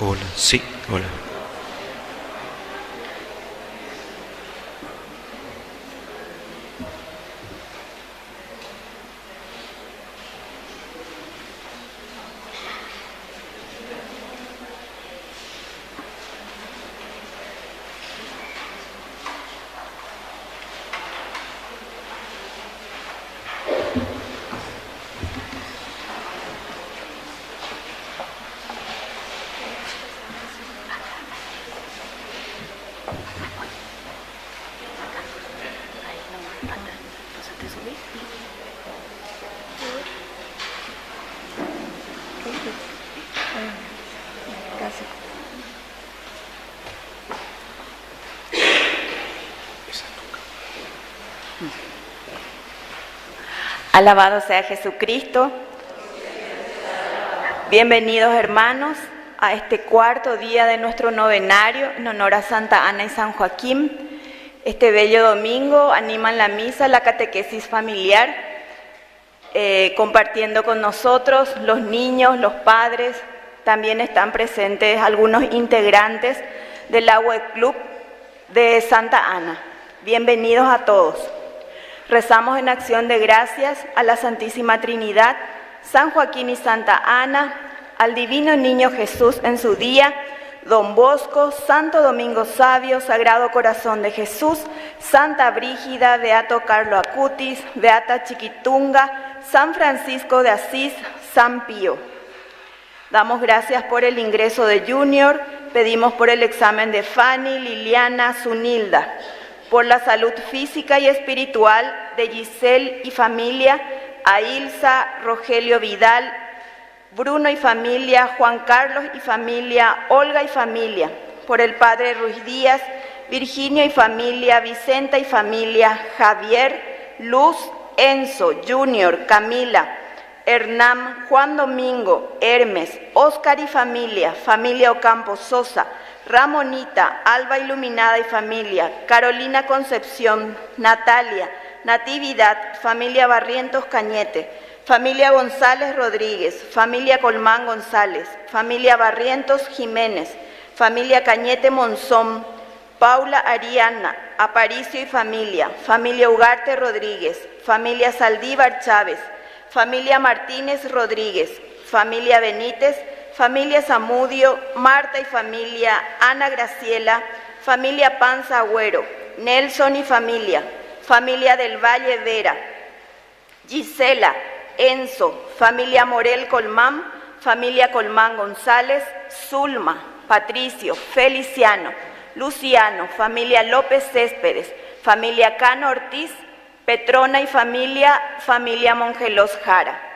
Hola, sí, hola. Alabado sea Jesucristo. Bienvenidos, hermanos, a este cuarto día de nuestro novenario en honor a Santa Ana y San Joaquín. Este bello domingo animan la misa, la catequesis familiar, compartiendo con nosotros los niños, los padres. También están presentes algunos integrantes del Agua Club de Santa Ana. Bienvenidos a todos. Rezamos en acción de gracias a la Santísima Trinidad, San Joaquín y Santa Ana, al Divino Niño Jesús en su día, Don Bosco, Santo Domingo Sabio, Sagrado Corazón de Jesús, Santa Brígida, Beato Carlo Acutis, Beata Chiquitunga, San Francisco de Asís, San Pío. Damos gracias por el ingreso de Junior, pedimos por el examen de Fanny, Liliana, Zunilda, por la salud física y espiritual de Giselle y familia, a Ilsa, Rogelio Vidal, Bruno y familia, Juan Carlos y familia, Olga y familia, por el padre Ruiz Díaz, Virginia y familia, Vicenta y familia, Javier, Luz, Enzo, Junior, Camila, Hernán, Juan Domingo, Hermes, Oscar y familia, familia Ocampo Sosa, Ramonita, Alba Iluminada y familia, Carolina Concepción, Natalia, Natividad, familia Barrientos Cañete, familia González Rodríguez, familia Colmán González, familia Barrientos Jiménez, familia Cañete Monzón, Paula Ariana, Aparicio y familia, familia Ugarte Rodríguez, familia Saldívar Chávez, familia Martínez Rodríguez, familia Benítez, familia Zamudio, Marta y familia, Ana Graciela, familia Panza Agüero, Nelson y familia, familia del Valle Vera, Gisela, Enzo, familia Morel Colmán, familia Colmán González, Zulma, Patricio, Feliciano, Luciano, familia López Céspedes, familia Cano Ortiz, Petrona y familia, familia Mongelos Jara.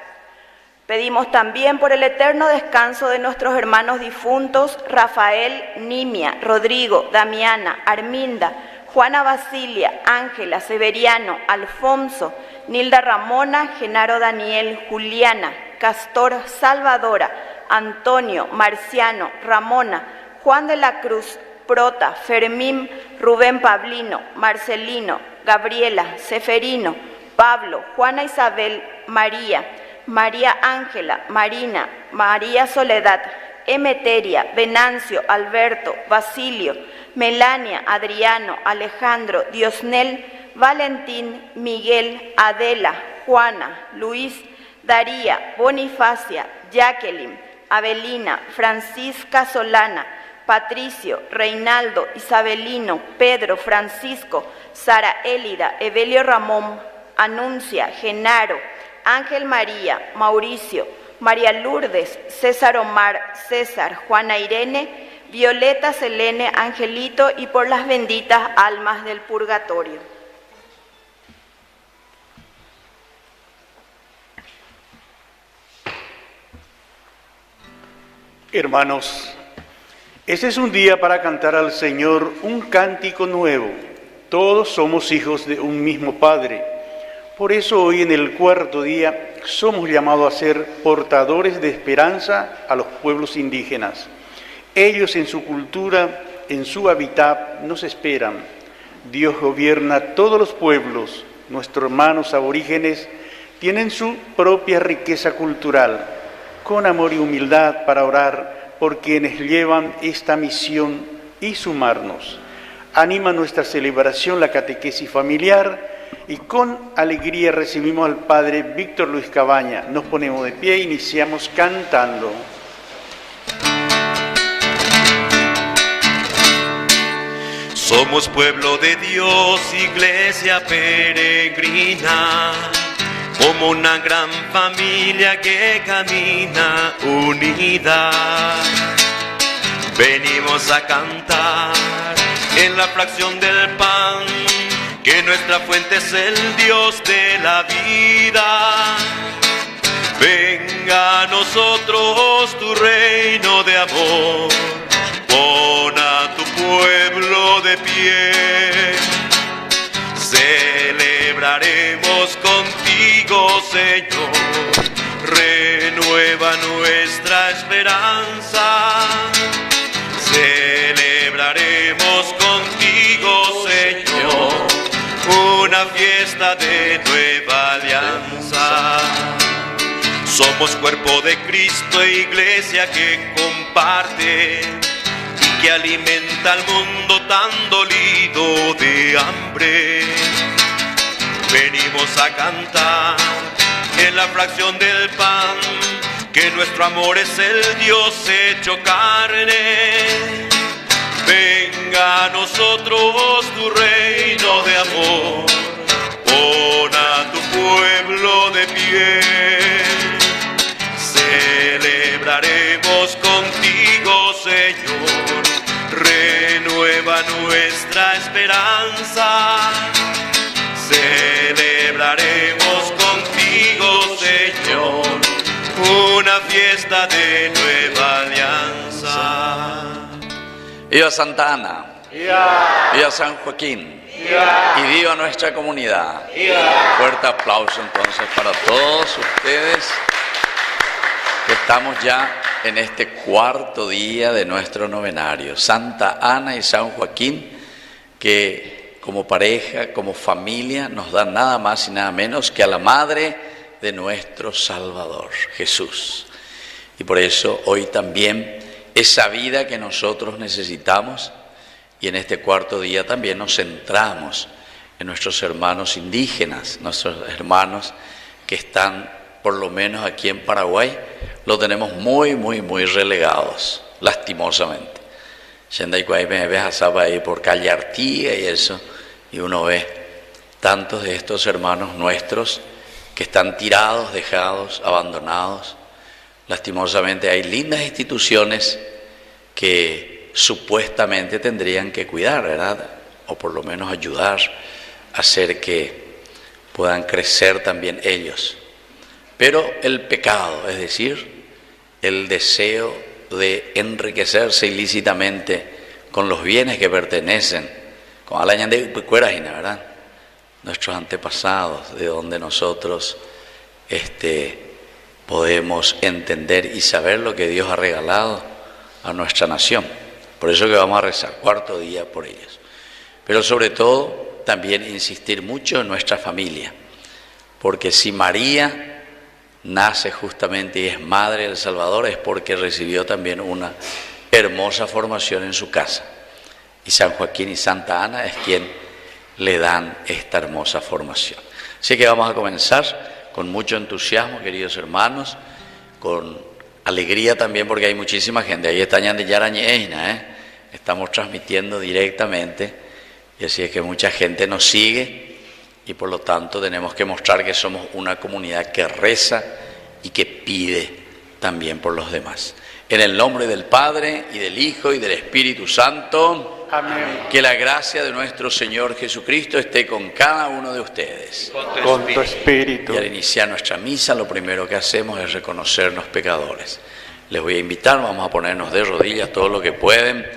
Pedimos también por el eterno descanso de nuestros hermanos difuntos, Rafael, Nimia, Rodrigo, Damiana, Arminda, Juana Basilia, Ángela, Severiano, Alfonso, Nilda Ramona, Genaro Daniel, Juliana, Castor, Salvadora, Antonio, Marciano, Ramona, Juan de la Cruz, Prota, Fermín, Rubén Pablino, Marcelino, Gabriela, Seferino, Pablo, Juana Isabel, María, María Ángela, Marina, María Soledad, Emeteria, Venancio, Alberto, Basilio, Melania, Adriano, Alejandro, Diosnel, Valentín, Miguel, Adela, Juana, Luis, Daría, Bonifacia, Jacqueline, Avelina, Francisca Solana, Patricio, Reinaldo, Isabelino, Pedro, Francisco, Sara Élida, Evelio Ramón, Anuncia, Genaro, Ángel María, Mauricio, María Lourdes, César Omar, César, Juana Irene, Violeta, Selene, Angelito y por las benditas almas del purgatorio. Hermanos, este es un día para cantar al Señor un cántico nuevo. Todos somos hijos de un mismo Padre. Por eso hoy en el cuarto día somos llamados a ser portadores de esperanza a los pueblos indígenas. Ellos en su cultura, en su hábitat, nos esperan. Dios gobierna todos los pueblos. Nuestros hermanos aborígenes tienen su propia riqueza cultural. Con amor y humildad para orar, por quienes llevan esta misión y sumarnos. Anima nuestra celebración la catequesis familiar y con alegría recibimos al Padre Víctor Luis Cabaña. Nos ponemos de pie e iniciamos cantando. Somos pueblo de Dios, iglesia peregrina, como una gran familia que camina unida. Venimos a cantar en la fracción del pan, que nuestra fuente es el Dios de la vida. Venga a nosotros tu reino de amor, pon a tu pueblo de pie. Celebraremos contigo, Señor, renueva nuestra esperanza. Celebraremos contigo, Señor, una fiesta de nueva alianza. Somos cuerpo de Cristo e iglesia que comparte y que alimenta al mundo tan dolido de hambre. Venimos a cantar en la fracción del pan, que nuestro amor es el Dios hecho carne. Venga a nosotros tu reino de amor, pon a tu pueblo de pie. Celebraremos contigo, Señor, renueva nuestra esperanza. Celebraremos contigo, Señor, una fiesta de nueva alianza. Viva Santa Ana, viva San Joaquín, y viva nuestra comunidad. Fuerte aplauso entonces para todos ustedes, que estamos ya en este cuarto día de nuestro novenario. Santa Ana y San Joaquín, que como pareja, como familia, nos dan nada más y nada menos que a la madre de nuestro Salvador, Jesús. Y por eso hoy también esa vida que nosotros necesitamos, y en este cuarto día también nos centramos en nuestros hermanos indígenas, nuestros hermanos que están, por lo menos aquí en Paraguay, lo tenemos muy relegados, lastimosamente. Me ves ahí por Calle Artigas y eso, y uno ve tantos de estos hermanos nuestros que están tirados, dejados, abandonados. Lastimosamente hay lindas instituciones que supuestamente tendrían que cuidar, ¿verdad? O por lo menos ayudar a hacer que puedan crecer también ellos. Pero el pecado, es decir, el deseo de enriquecerse ilícitamente con los bienes que pertenecen, con Alañan de Cuerajina, ¿verdad? Nuestros antepasados, de donde nosotros podemos entender y saber lo que Dios ha regalado a nuestra nación. Por eso que vamos a rezar cuarto día por ellos. Pero sobre todo también insistir mucho en nuestra familia, porque si María nace justamente y es madre del Salvador, es porque recibió también una hermosa formación en su casa. Y San Joaquín y Santa Ana es quien le dan esta hermosa formación. Así que vamos a comenzar con mucho entusiasmo, queridos hermanos, con alegría también, porque hay muchísima gente. Ahí está Ñande Yarañeina, estamos transmitiendo directamente, y así es que mucha gente nos sigue, y por lo tanto tenemos que mostrar que somos una comunidad que reza y que pide también por los demás. En el nombre del Padre, y del Hijo, y del Espíritu Santo. Amén. Que la gracia de nuestro Señor Jesucristo esté con cada uno de ustedes. Con tu espíritu. Y al iniciar nuestra misa, lo primero que hacemos es reconocernos pecadores. Les voy a invitar, vamos a ponernos de rodillas todo lo que pueden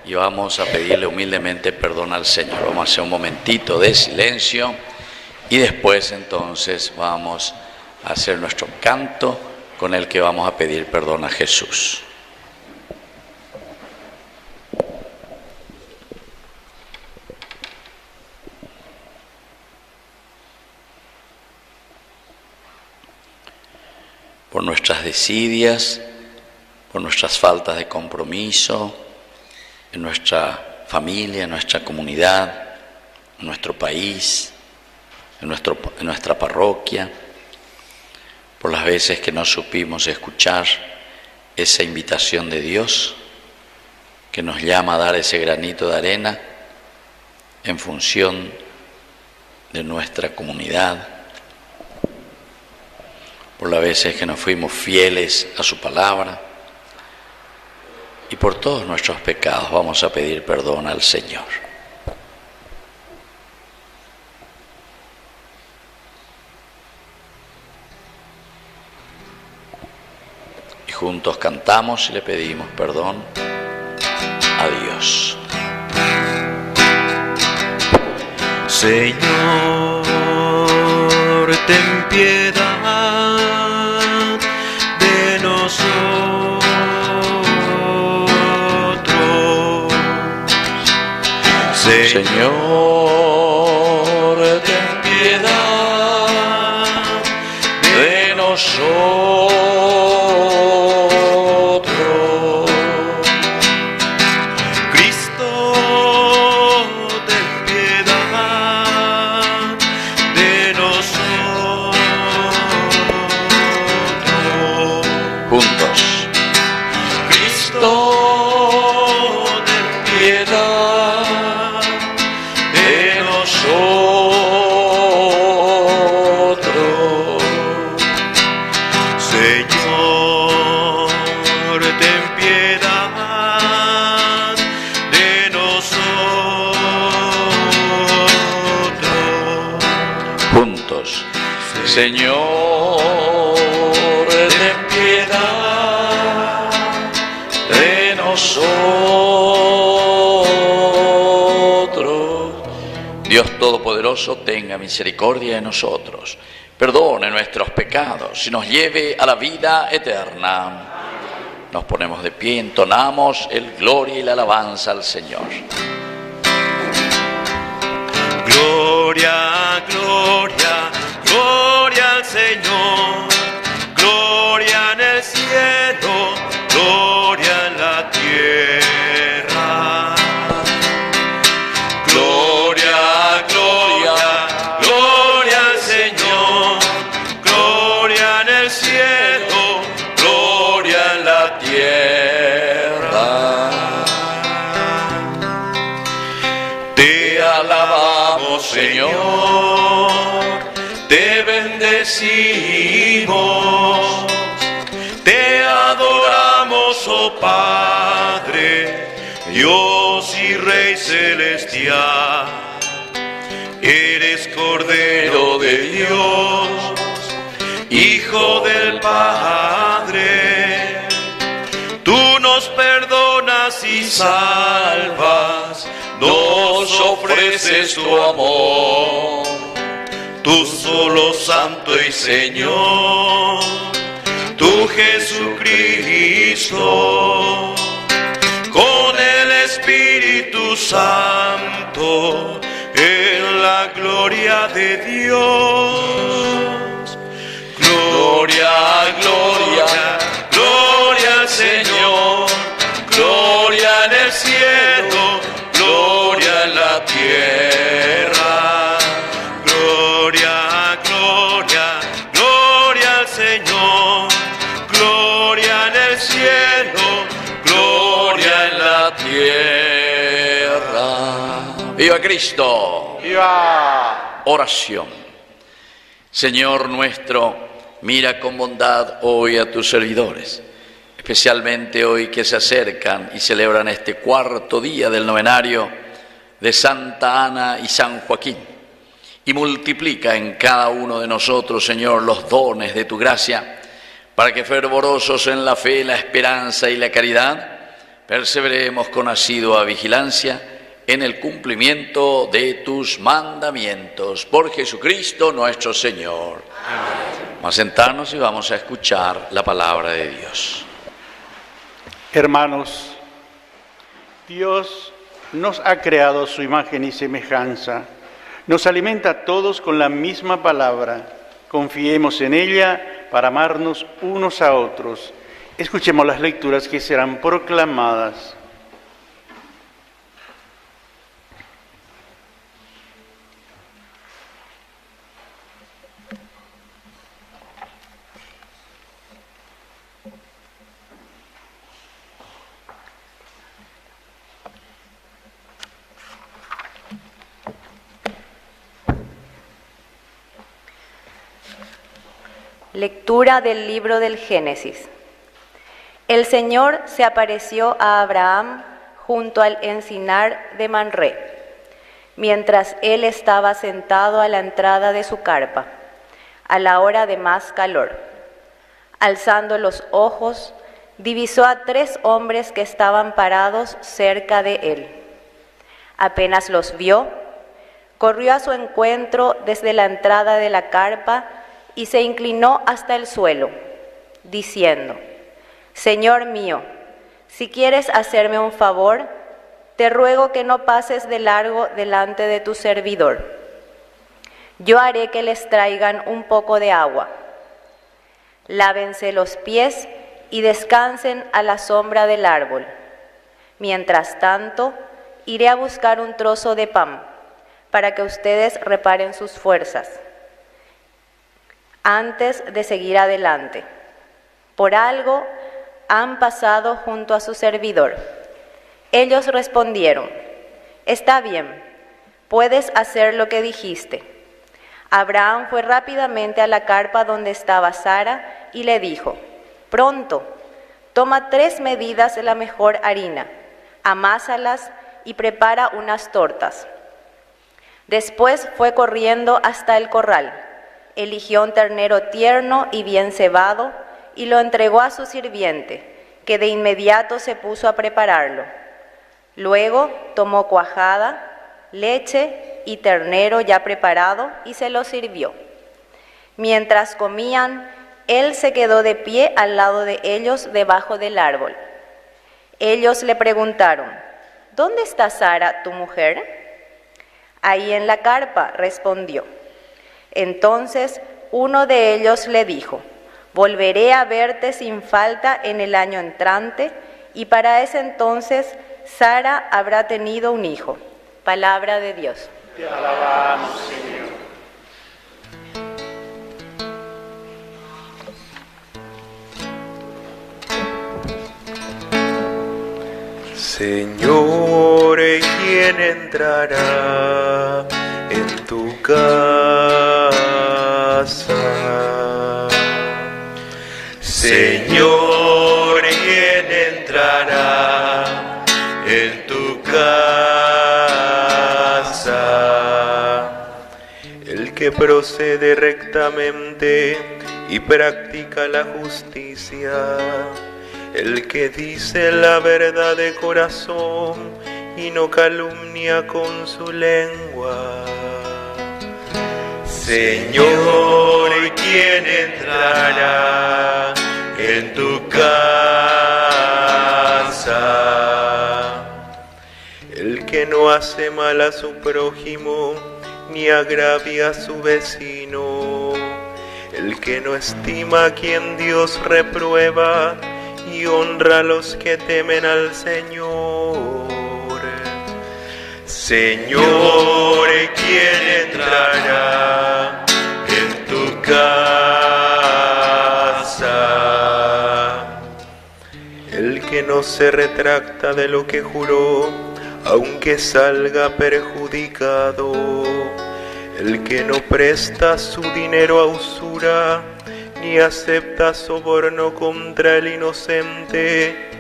y vamos a pedirle humildemente perdón al Señor. Vamos a hacer un momentito de silencio y después entonces vamos a hacer nuestro canto con el que vamos a pedir perdón a Jesús. Por nuestras desidias, por nuestras faltas de compromiso en nuestra familia, en nuestra comunidad, en nuestro país, en nuestra parroquia, por las veces que no supimos escuchar esa invitación de Dios que nos llama a dar ese granito de arena en función de nuestra comunidad, por las veces que no fuimos fieles a su palabra, y por todos nuestros pecados vamos a pedir perdón al Señor. Y juntos cantamos y le pedimos perdón a Dios. Señor, ten piedad de nosotros. Señor, ten piedad de nosotros. Cristo, ten piedad de nosotros. Juntos. Cristo, ten piedad de nosotros. Señor, ten piedad de nosotros. Juntos. Señor, ten piedad de nosotros. Dios Todopoderoso, tenga misericordia de nosotros, perdone nuestros pecados y nos lleve a la vida eterna. Nos ponemos de pie, entonamos el gloria y la alabanza al Señor. Gloria, gloria, gloria al Señor. Gloria en el cielo, gloria en la tierra. Gloria, gloria, gloria al Señor. Gloria en el cielo, gloria en la tierra. Te alabamos, Señor, te bendecimos, te adoramos, oh Padre, Dios y Rey celestial. Eres Cordero de Dios, Hijo del Padre. Tú nos perdonas y salvas, nos ofreces tu amor. Tú solo Santo y Señor, tú Jesucristo, con el Espíritu Santo, en la gloria de Dios. Gloria, gloria, gloria al Señor, gloria en el cielo, gloria en la tierra. Gloria, gloria, gloria al Señor, gloria en el cielo, gloria en la tierra. ¡Viva Cristo! ¡Viva! Oración. Señor nuestro, mira con bondad hoy a tus servidores, especialmente hoy que se acercan y celebran este cuarto día del novenario de Santa Ana y San Joaquín, y multiplica en cada uno de nosotros, Señor, los dones de tu gracia, para que fervorosos en la fe, la esperanza y la caridad, perseveremos con asidua vigilancia en el cumplimiento de tus mandamientos. Por Jesucristo nuestro Señor. Amén. Vamos a sentarnos y vamos a escuchar la palabra de Dios. Hermanos, Dios nos ha creado a su imagen y semejanza. Nos alimenta a todos con la misma palabra. Confiemos en ella para amarnos unos a otros. Escuchemos las lecturas que serán proclamadas. Lectura del libro del Génesis. El Señor se apareció a Abraham junto al encinar de Manré, mientras él estaba sentado a la entrada de su carpa, a la hora de más calor. Alzando los ojos, divisó a 3 hombres que estaban parados cerca de él. Apenas los vio, corrió a su encuentro desde la entrada de la carpa y se inclinó hasta el suelo, diciendo: Señor mío, si quieres hacerme un favor, te ruego que no pases de largo delante de tu servidor. Yo haré que les traigan un poco de agua. Lávense los pies y descansen a la sombra del árbol. Mientras tanto, iré a buscar un trozo de pan, para que ustedes reparen sus fuerzas, antes de seguir adelante. Por algo han pasado junto a su servidor. Ellos respondieron: Está bien, puedes hacer lo que dijiste. Abraham fue rápidamente a la carpa donde estaba Sara y le dijo: Pronto, toma 3 medidas de la mejor harina, amásalas y prepara unas tortas. Después fue corriendo hasta el corral. Eligió un ternero tierno y bien cebado y lo entregó a su sirviente, que de inmediato se puso a prepararlo. Luego tomó cuajada, leche y ternero ya preparado y se lo sirvió. Mientras comían, él se quedó de pie al lado de ellos debajo del árbol. Ellos le preguntaron: ¿Dónde está Sara, tu mujer? Ahí en la carpa, respondió. Entonces uno de ellos le dijo: Volveré a verte sin falta en el año entrante, y para ese entonces Sara habrá tenido un hijo. Palabra de Dios. Te alabamos, Señor. Señor, ¿quién entrará en tu casa? Señor, ¿quién entrará en tu casa? El que procede rectamente y practica la justicia, el que dice la verdad de corazón y no calumnia con su lengua. Señor, ¿quién entrará en tu casa? El que no hace mal a su prójimo ni agravia a su vecino, el que no estima a quien Dios reprueba y honra a los que temen al Señor. Señor, ¿quién entrará en tu casa? El que no se retracta de lo que juró, aunque salga perjudicado, el que no presta su dinero a usura, ni acepta soborno contra el inocente,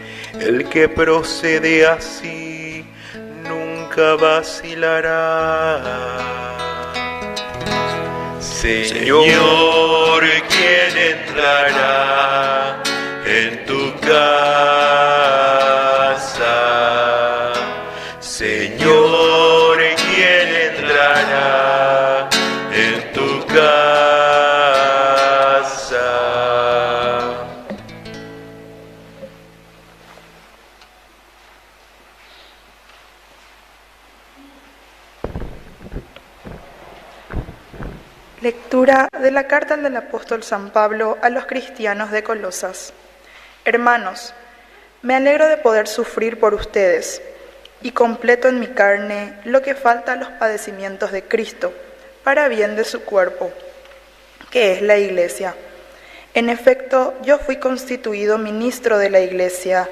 el que procede así nunca vacilará. Señor, ¿quién entrará en tu casa? Señor, ¿quién entrará en tu casa? Lectura de la carta del apóstol San Pablo a los cristianos de Colosas. Hermanos, me alegro de poder sufrir por ustedes y completo en mi carne lo que falta a los padecimientos de Cristo, para bien de su cuerpo, que es la Iglesia. En efecto, yo fui constituido ministro de la Iglesia,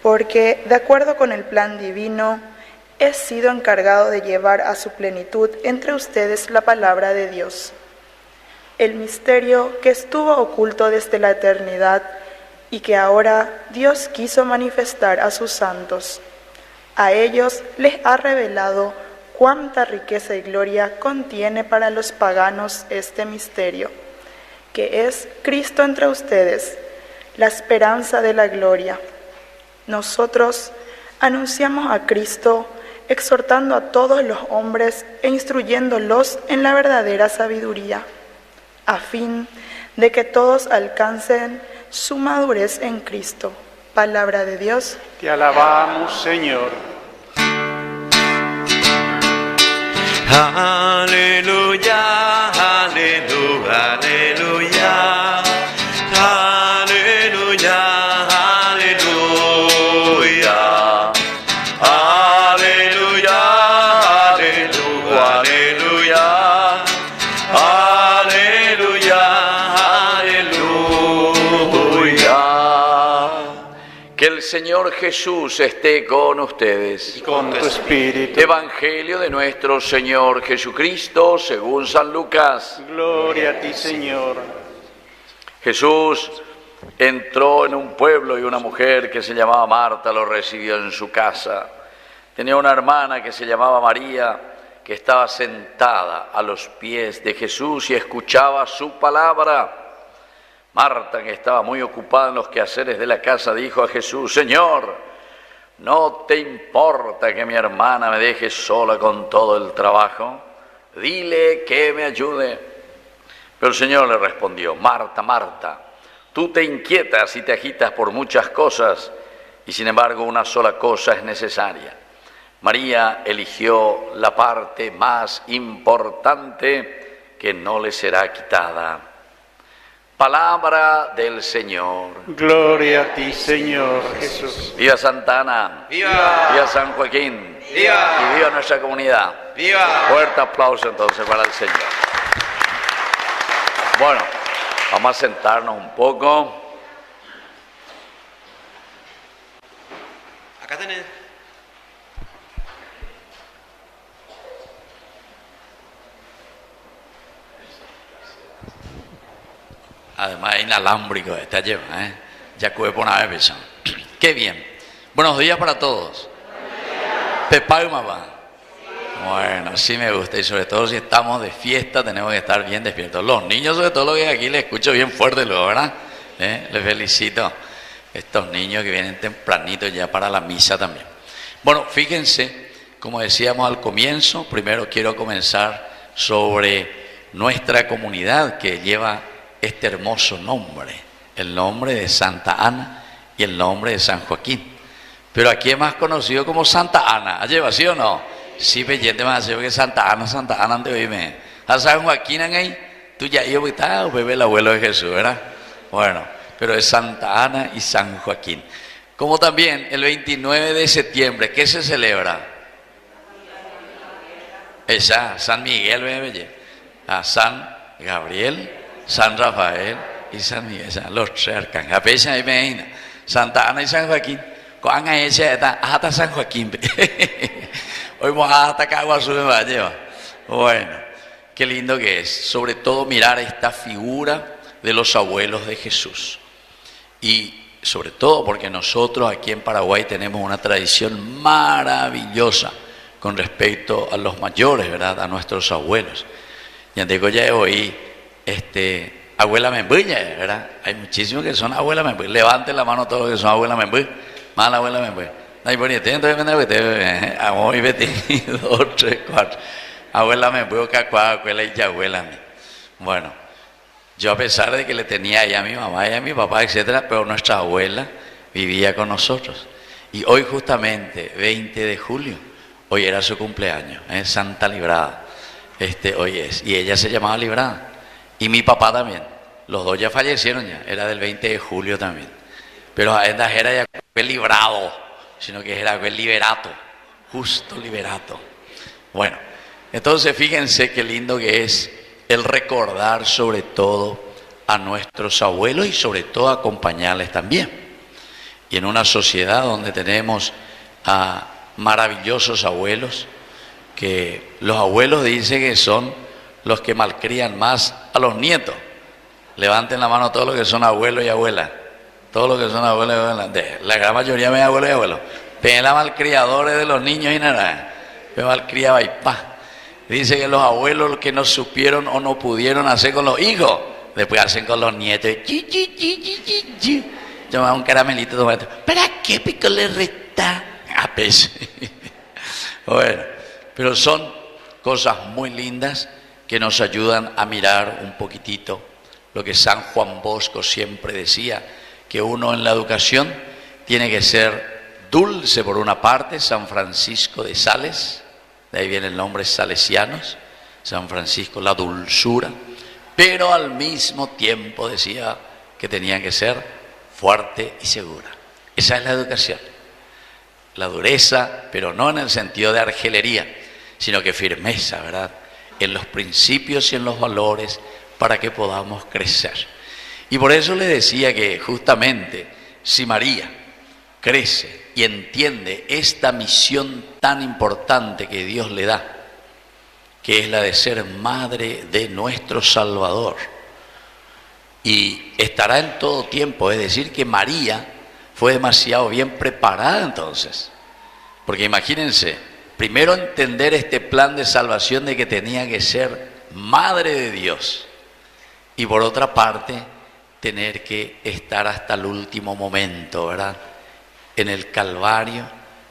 porque, de acuerdo con el plan divino, he sido encargado de llevar a su plenitud entre ustedes la palabra de Dios, el misterio que estuvo oculto desde la eternidad y que ahora Dios quiso manifestar a sus santos. A ellos les ha revelado cuánta riqueza y gloria contiene para los paganos este misterio, que es Cristo entre ustedes, la esperanza de la gloria. Nosotros anunciamos a Cristo, exhortando a todos los hombres e instruyéndolos en la verdadera sabiduría, a fin de que todos alcancen su madurez en Cristo. Palabra de Dios. Te alabamos, Señor. Aleluya, aleluya, aleluya, aleluya, aleluya, aleluya, aleluya, aleluya, aleluya. Que el Señor Jesús esté con ustedes. Y con tu espíritu. Evangelio de nuestro Señor Jesucristo según San Lucas. Gloria a ti, Señor. Jesús entró en un pueblo y una mujer que se llamaba Marta lo recibió en su casa. Tenía una hermana que se llamaba María, que estaba sentada a los pies de Jesús y escuchaba su palabra. Marta, que estaba muy ocupada en los quehaceres de la casa, dijo a Jesús: Señor, ¿no te importa que mi hermana me deje sola con todo el trabajo? Dile que me ayude. Pero el Señor le respondió: Marta, Marta, tú te inquietas y te agitas por muchas cosas, y sin embargo una sola cosa es necesaria. María eligió la parte más importante, que no le será quitada. Palabra del Señor. Gloria a ti, Señor Jesús. Viva Santa Ana. ¡Viva! Viva San Joaquín. ¡Viva! Y viva nuestra comunidad. ¡Viva! Fuerte aplauso entonces para el Señor. Bueno, vamos a sentarnos un poco. Acá tenés. Además es inalámbrico, está lleno, ya cueve por una vez. Qué bien. Buenos días para todos. Pepa y mamá. Bueno, sí me gusta, y sobre todo si estamos de fiesta tenemos que estar bien despiertos. Los niños, sobre todo, lo que aquí les escucho bien fuerte luego, ¿verdad? Les felicito. Estos niños que vienen tempranito ya para la misa también. Bueno, fíjense, como decíamos al comienzo, primero quiero comenzar sobre nuestra comunidad que lleva este hermoso nombre, el nombre de Santa Ana y el nombre de San Joaquín. Pero aquí es más conocido como Santa Ana. ¿Lleva, sí o no? Sí, peyente más que Santa Ana ante oíme. A San Joaquín ahí, tú ya ibas a estar, bebé el abuelo de Jesús, ¿verdad? Bueno, pero es Santa Ana y San Joaquín. Como también el 29 de septiembre, ¿qué se celebra? Esa, San Miguel, bebé, a San Gabriel, San Rafael y San Miguel, los tres arcángeles. A veces ahí me imagino, Santa Ana y San Joaquín. Cuando ella está hasta San Joaquín. Hoy vamos hasta Caguazú me va a llevar. Bueno, qué lindo que es. Sobre todo mirar esta figura de los abuelos de Jesús. Y sobre todo porque nosotros aquí en Paraguay tenemos una tradición maravillosa con respecto a los mayores, ¿verdad? A nuestros abuelos. Y digo, ya oí, abuela Membuña, ¿verdad? Hay muchísimos que son abuela Membuña. Levanten la mano todos los que son abuela Membuña. Mala abuela Membuña. No hay bonito, entonces amo y vete 2, 3, 4. Abuela Membuña, cacuá, abuela y abuela. Bueno, yo a pesar de que le tenía ahí a mi mamá y a mi papá, etcétera, pero nuestra abuela vivía con nosotros. Y hoy justamente, 20 de julio, hoy era su cumpleaños, Santa Librada. Hoy es. Y ella se llamaba Librada. Y mi papá también. Los dos ya fallecieron ya. Era del 20 de julio también. pero esta era ya fue librado, sino que era fue liberato, justo liberato. Bueno, entonces fíjense qué lindo que es el recordar sobre todo a nuestros abuelos y sobre todo acompañarles también. Y en una sociedad donde tenemos a maravillosos abuelos, que los abuelos dicen que son los que malcrían más a los nietos. Levanten la mano todos los que son abuelos y abuelas. Todos los que son abuelos y abuelas. La gran mayoría de abuelos y abuelos. Ven la malcriadores de los niños y nada. Ven malcriaba y pa. Dice que los abuelos, los que no supieron o no pudieron hacer con los hijos, después hacen con los nietos. Toma un caramelito, toma esto. ¿Para qué pico le resta? A peso. Bueno, pero son cosas muy lindas que nos ayudan a mirar un poquitito lo que San Juan Bosco siempre decía, que uno en la educación tiene que ser dulce por una parte. San Francisco de Sales, de ahí viene el nombre salesianos, San Francisco, la dulzura, pero al mismo tiempo decía que tenían que ser fuerte y segura. Esa es la educación. La dureza, pero no en el sentido de argelería, sino que firmeza, ¿verdad? En los principios y en los valores para que podamos crecer. Y por eso le decía que justamente si María crece y entiende esta misión tan importante que Dios le da, que es la de ser madre de nuestro Salvador, y estará en todo tiempo, es decir, que María fue demasiado bien preparada entonces, porque imagínense, primero entender este plan de salvación de que tenía que ser madre de Dios, y por otra parte, tener que estar hasta el último momento, ¿verdad? En el Calvario,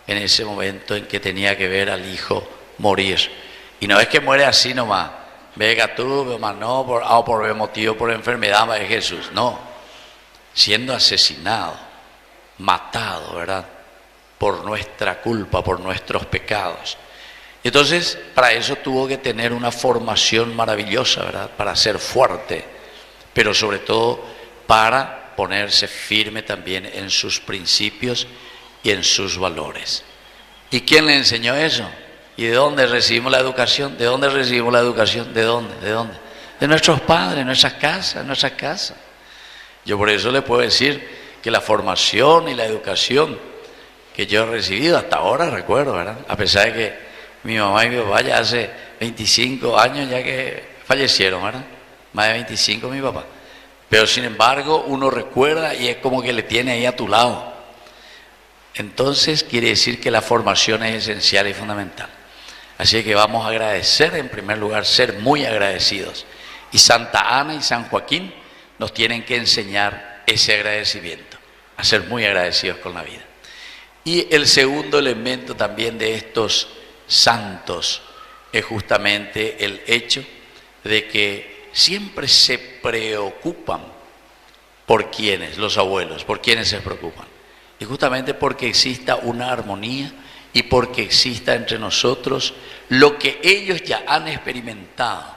en ese momento en que tenía que ver al Hijo morir. Y no es que muere así nomás, venga tú, no, por motivo, por enfermedad de Jesús, no. Siendo asesinado, matado, ¿verdad? Por nuestra culpa, por nuestros pecados. Entonces, para eso tuvo que tener una formación maravillosa, ¿verdad? Para ser fuerte, pero sobre todo para ponerse firme también en sus principios y en sus valores. ¿Y quién le enseñó eso? ¿Y de dónde recibimos la educación? ¿De dónde recibimos la educación? ¿De dónde? ¿De dónde? De nuestros padres, nuestras casas. Yo por eso le puedo decir que la formación y la educación que yo he recibido hasta ahora, recuerdo, ¿verdad? A pesar de que mi mamá y mi papá ya hace 25 años ya que fallecieron, ¿verdad? Más de 25 mi papá. Pero sin embargo uno recuerda y es como que le tiene ahí a tu lado. Entonces quiere decir que la formación es esencial y fundamental. Así que vamos a agradecer, en primer lugar, ser muy agradecidos. Y Santa Ana y San Joaquín nos tienen que enseñar ese agradecimiento, a ser muy agradecidos con la vida. Y el segundo elemento también de estos santos es justamente el hecho de que siempre se preocupan por quienes, los abuelos, por quienes se preocupan. Y justamente porque exista una armonía y porque exista entre nosotros lo que ellos ya han experimentado.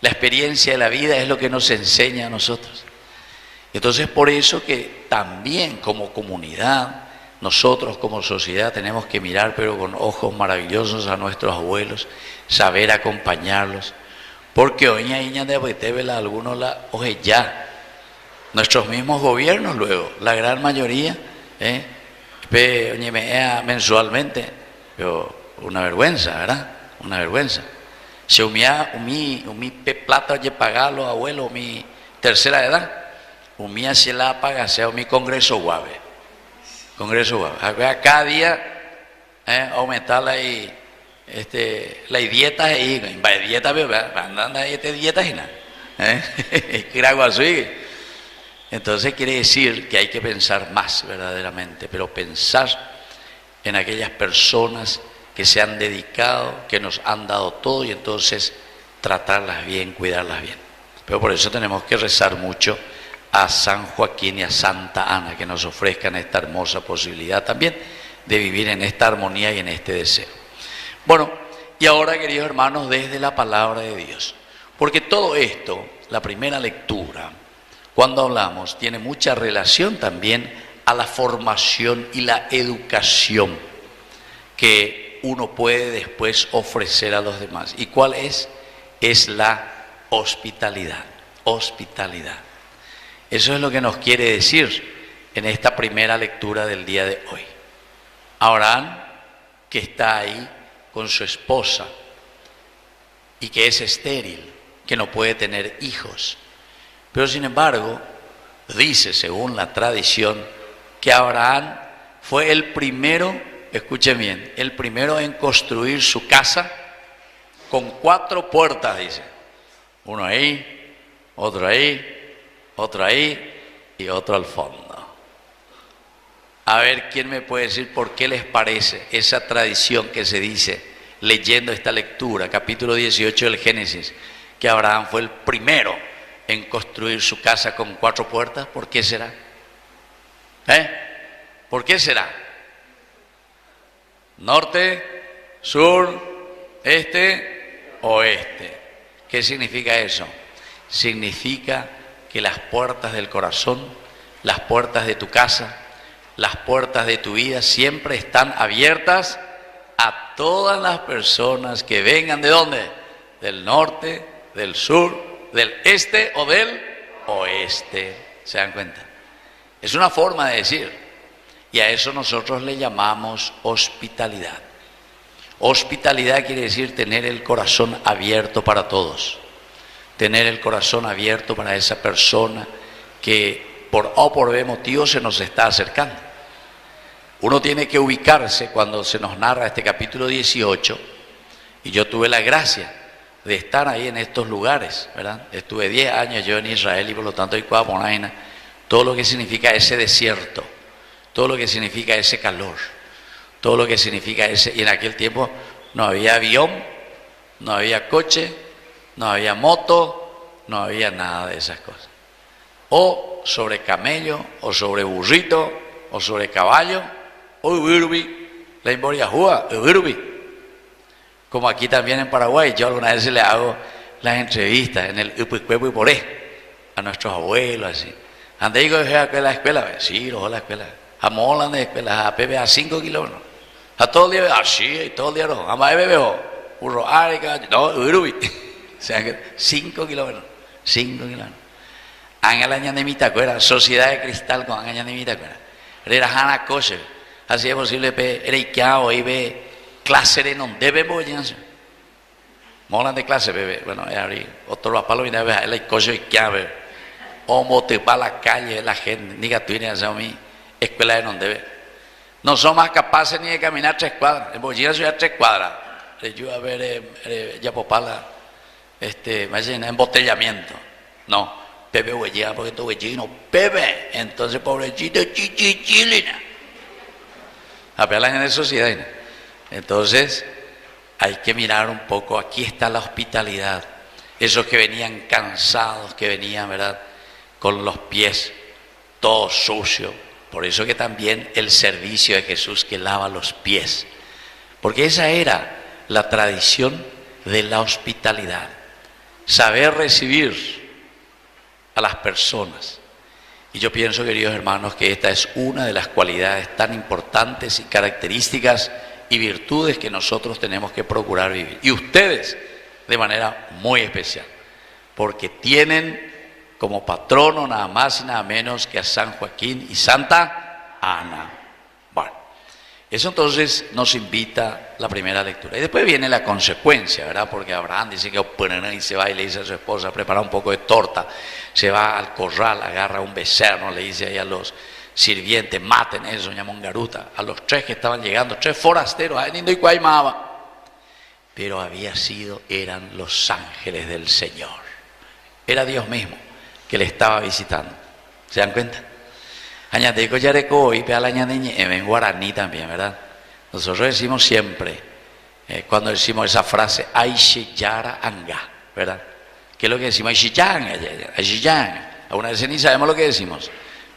La experiencia de la vida es lo que nos enseña a nosotros. Entonces por eso que también como comunidad, nosotros como sociedad tenemos que mirar pero con ojos maravillosos a nuestros abuelos, saber acompañarlos, porque hoy algunos oye ya, nuestros mismos gobiernos luego, la gran mayoría, mensualmente, pero una vergüenza, ¿verdad? Una vergüenza. Si mi plata oye pagar los abuelos, mi tercera edad, umía se la paga, sea mi congreso guave. Cada día aumentar la dieta ahí, dieta, andan ahí dietas y nada. Entonces quiere decir que hay que pensar más verdaderamente, pero pensar en aquellas personas que se han dedicado, que nos han dado todo y entonces tratarlas bien, cuidarlas bien. Pero por eso tenemos que rezar mucho a San Joaquín y a Santa Ana, que nos ofrezcan esta hermosa posibilidad también de vivir en esta armonía y en este deseo. Bueno, y ahora, queridos hermanos, desde la palabra de Dios, porque todo esto, la primera lectura, cuando hablamos, tiene mucha relación también a la formación y la educación que uno puede después ofrecer a los demás. ¿Y cuál es? Es la hospitalidad. Hospitalidad. Eso es lo que nos quiere decir en esta primera lectura del día de hoy. Abraham, que está ahí con su esposa y que es estéril, que no puede tener hijos. Pero sin embargo, dice, según la tradición, que Abraham fue el primero, escuchen bien, el primero en construir su casa con 4 puertas, dice. Uno ahí, otro ahí, otro ahí y otro al fondo. A ver, ¿quién me puede decir por qué les parece esa tradición que se dice, leyendo esta lectura, capítulo 18 del Génesis, que Abraham fue el primero en construir su casa con 4 puertas? ¿Por qué será? ¿Por qué será? Norte, sur, este, oeste. ¿Qué significa eso? Significa que las puertas del corazón, las puertas de tu casa, las puertas de tu vida siempre están abiertas a todas las personas que vengan. ¿De dónde? Del norte, del sur, del este o del oeste. ¿Se dan cuenta? Es una forma de decir, y a eso nosotros le llamamos hospitalidad. Hospitalidad quiere decir tener el corazón abierto para todos, tener el corazón abierto para esa persona que por A o por B motivo se nos está acercando. Uno tiene que ubicarse cuando se nos narra este capítulo 18, y yo tuve la gracia de estar ahí en estos lugares, ¿verdad? Estuve 10 años yo en Israel y por lo tanto en Cuamonaina, todo lo que significa ese desierto, todo lo que significa ese calor, todo lo que significa ese, y en aquel tiempo no había avión, no había coche, no había moto, no había nada de esas cosas. O sobre camello, o sobre burrito, o sobre caballo, o urubi, la imboriajúa, urubi. Como aquí también en Paraguay, yo alguna vez le hago las entrevistas en el Upuicuepo y Poré a nuestros abuelos, así. ¿Ande digo a la escuela? Sí, los a la escuela. A Molan de escuela, a Pepe a 5 kilómetros. A todo el día, así, y todo el día, no. A más bebé, burro, no, urubi. O sea, 5 kilómetros. 5 kilómetros. Angalaña de Mitacuera, Sociedad de Cristal con Angalaña de Mitacuera. Era Hana Kosher. Así es posible, Ereikao, y ve clase de non debe boyanza. Molan de clase, bebé. Bueno, ahí, otro los palos, viene a ver, el Kosher y que a ver. O mote para la calle, la gente, ni gatuina, a mí, escuela de non debe. No son más capaces ni de caminar 3 cuadras. En Boyanza ya 3 cuadras. Yo a ver, ya popala, imagina, embotellamiento. No. Pepe huellea, porque esto huellino, Pepe, entonces pobrecito, chichichilina. Apelan en sociedad. Entonces, hay que mirar un poco, aquí está la hospitalidad. Esos que venían cansados, que venían, ¿verdad?, con los pies todos sucios. Por eso que también el servicio de Jesús que lava los pies. Porque esa era la tradición de la hospitalidad. Saber recibir a las personas. Y yo pienso, queridos hermanos, que esta es una de las cualidades tan importantes y características y virtudes que nosotros tenemos que procurar vivir. Y ustedes de manera muy especial, porque tienen como patrono nada más y nada menos que a San Joaquín y Santa Ana. Bueno, eso entonces nos invita la primera lectura. Y después viene la consecuencia, ¿verdad? Porque Abraham dice que y se va y le dice a su esposa, prepara un poco de torta, se va al corral, agarra un becerro, le dice ahí a los sirvientes, maten eso, llaman garuta, a los 3 que estaban llegando, 3 forasteros, pero eran los ángeles del Señor, era Dios mismo que le estaba visitando. ¿Se dan cuenta? Añadeco yareco y en guaraní también, ¿verdad? Nosotros decimos siempre, cuando decimos esa frase, Aishiyara Anga, ¿verdad? ¿Qué es lo que decimos? Aishiyang. Alguna vez ni sabemos lo que decimos.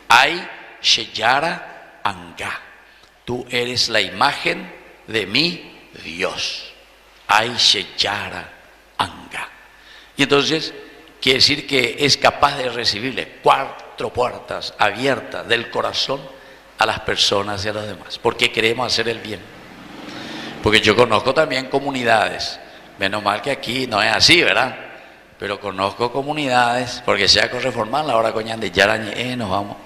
Aishiyara Anga. Tú eres la imagen de mi Dios. Aishiyara Anga. Y entonces, quiere decir que es capaz de recibirle 4 puertas abiertas del corazón a las personas y a los demás, porque queremos hacer el bien. Porque yo conozco también comunidades, menos mal que aquí no es así, ¿verdad? Pero conozco comunidades, porque sea con reformar la hora coñan de Yarañe, nos vamos.